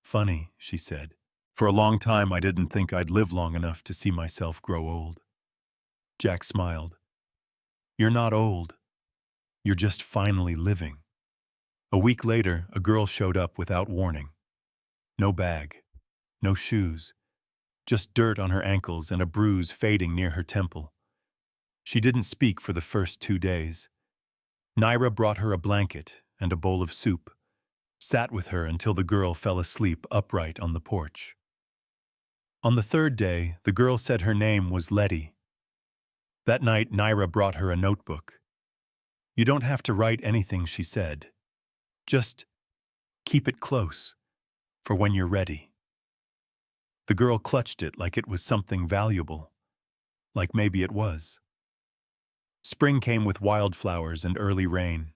Funny, she said. For a long time I didn't think I'd live long enough to see myself grow old. Jack smiled. You're not old. You're just finally living. A week later, a girl showed up without warning. No bag. No shoes. Just dirt on her ankles and a bruise fading near her temple. She didn't speak for the first 2 days. Naira brought her a blanket and a bowl of soup, sat with her until the girl fell asleep upright on the porch. On the 3rd day, the girl said her name was Letty. That night, Naira brought her a notebook. You don't have to write anything, she said. Just keep it close, for when you're ready. The girl clutched it like it was something valuable, like maybe it was. Spring came with wildflowers and early rain.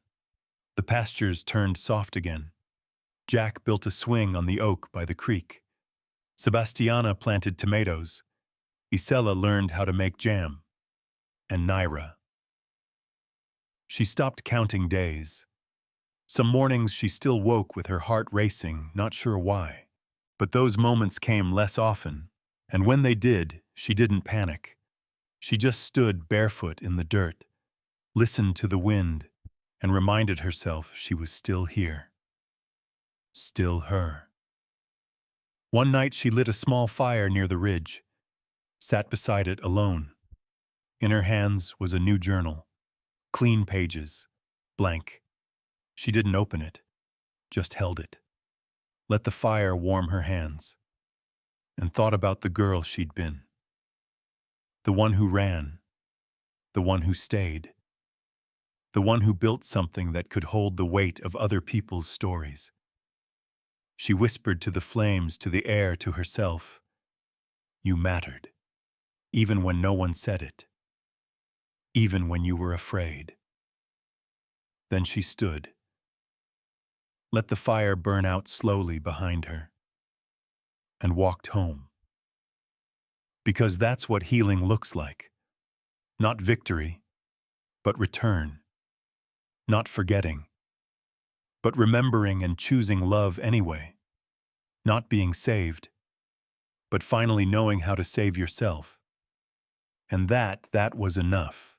The pastures turned soft again. Jack built a swing on the oak by the creek. Sebastiana planted tomatoes. Isela learned how to make jam. And Naira. She stopped counting days. Some mornings she still woke with her heart racing, not sure why. But those moments came less often, and when they did, she didn't panic. She just stood barefoot in the dirt, listened to the wind, and reminded herself she was still here. Still her. One night she lit a small fire near the ridge, sat beside it alone. In her hands was a new journal, clean pages, blank. She didn't open it, just held it. Let the fire warm her hands, and thought about the girl she'd been. The one who ran, the one who stayed, the one who built something that could hold the weight of other people's stories. She whispered to the flames, to the air, to herself, "You mattered, even when no one said it, even when you were afraid." Then she stood, let the fire burn out slowly behind her, and walked home. Because that's what healing looks like. Not victory, but return. Not forgetting, but remembering and choosing love anyway. Not being saved, but finally knowing how to save yourself. And that was enough.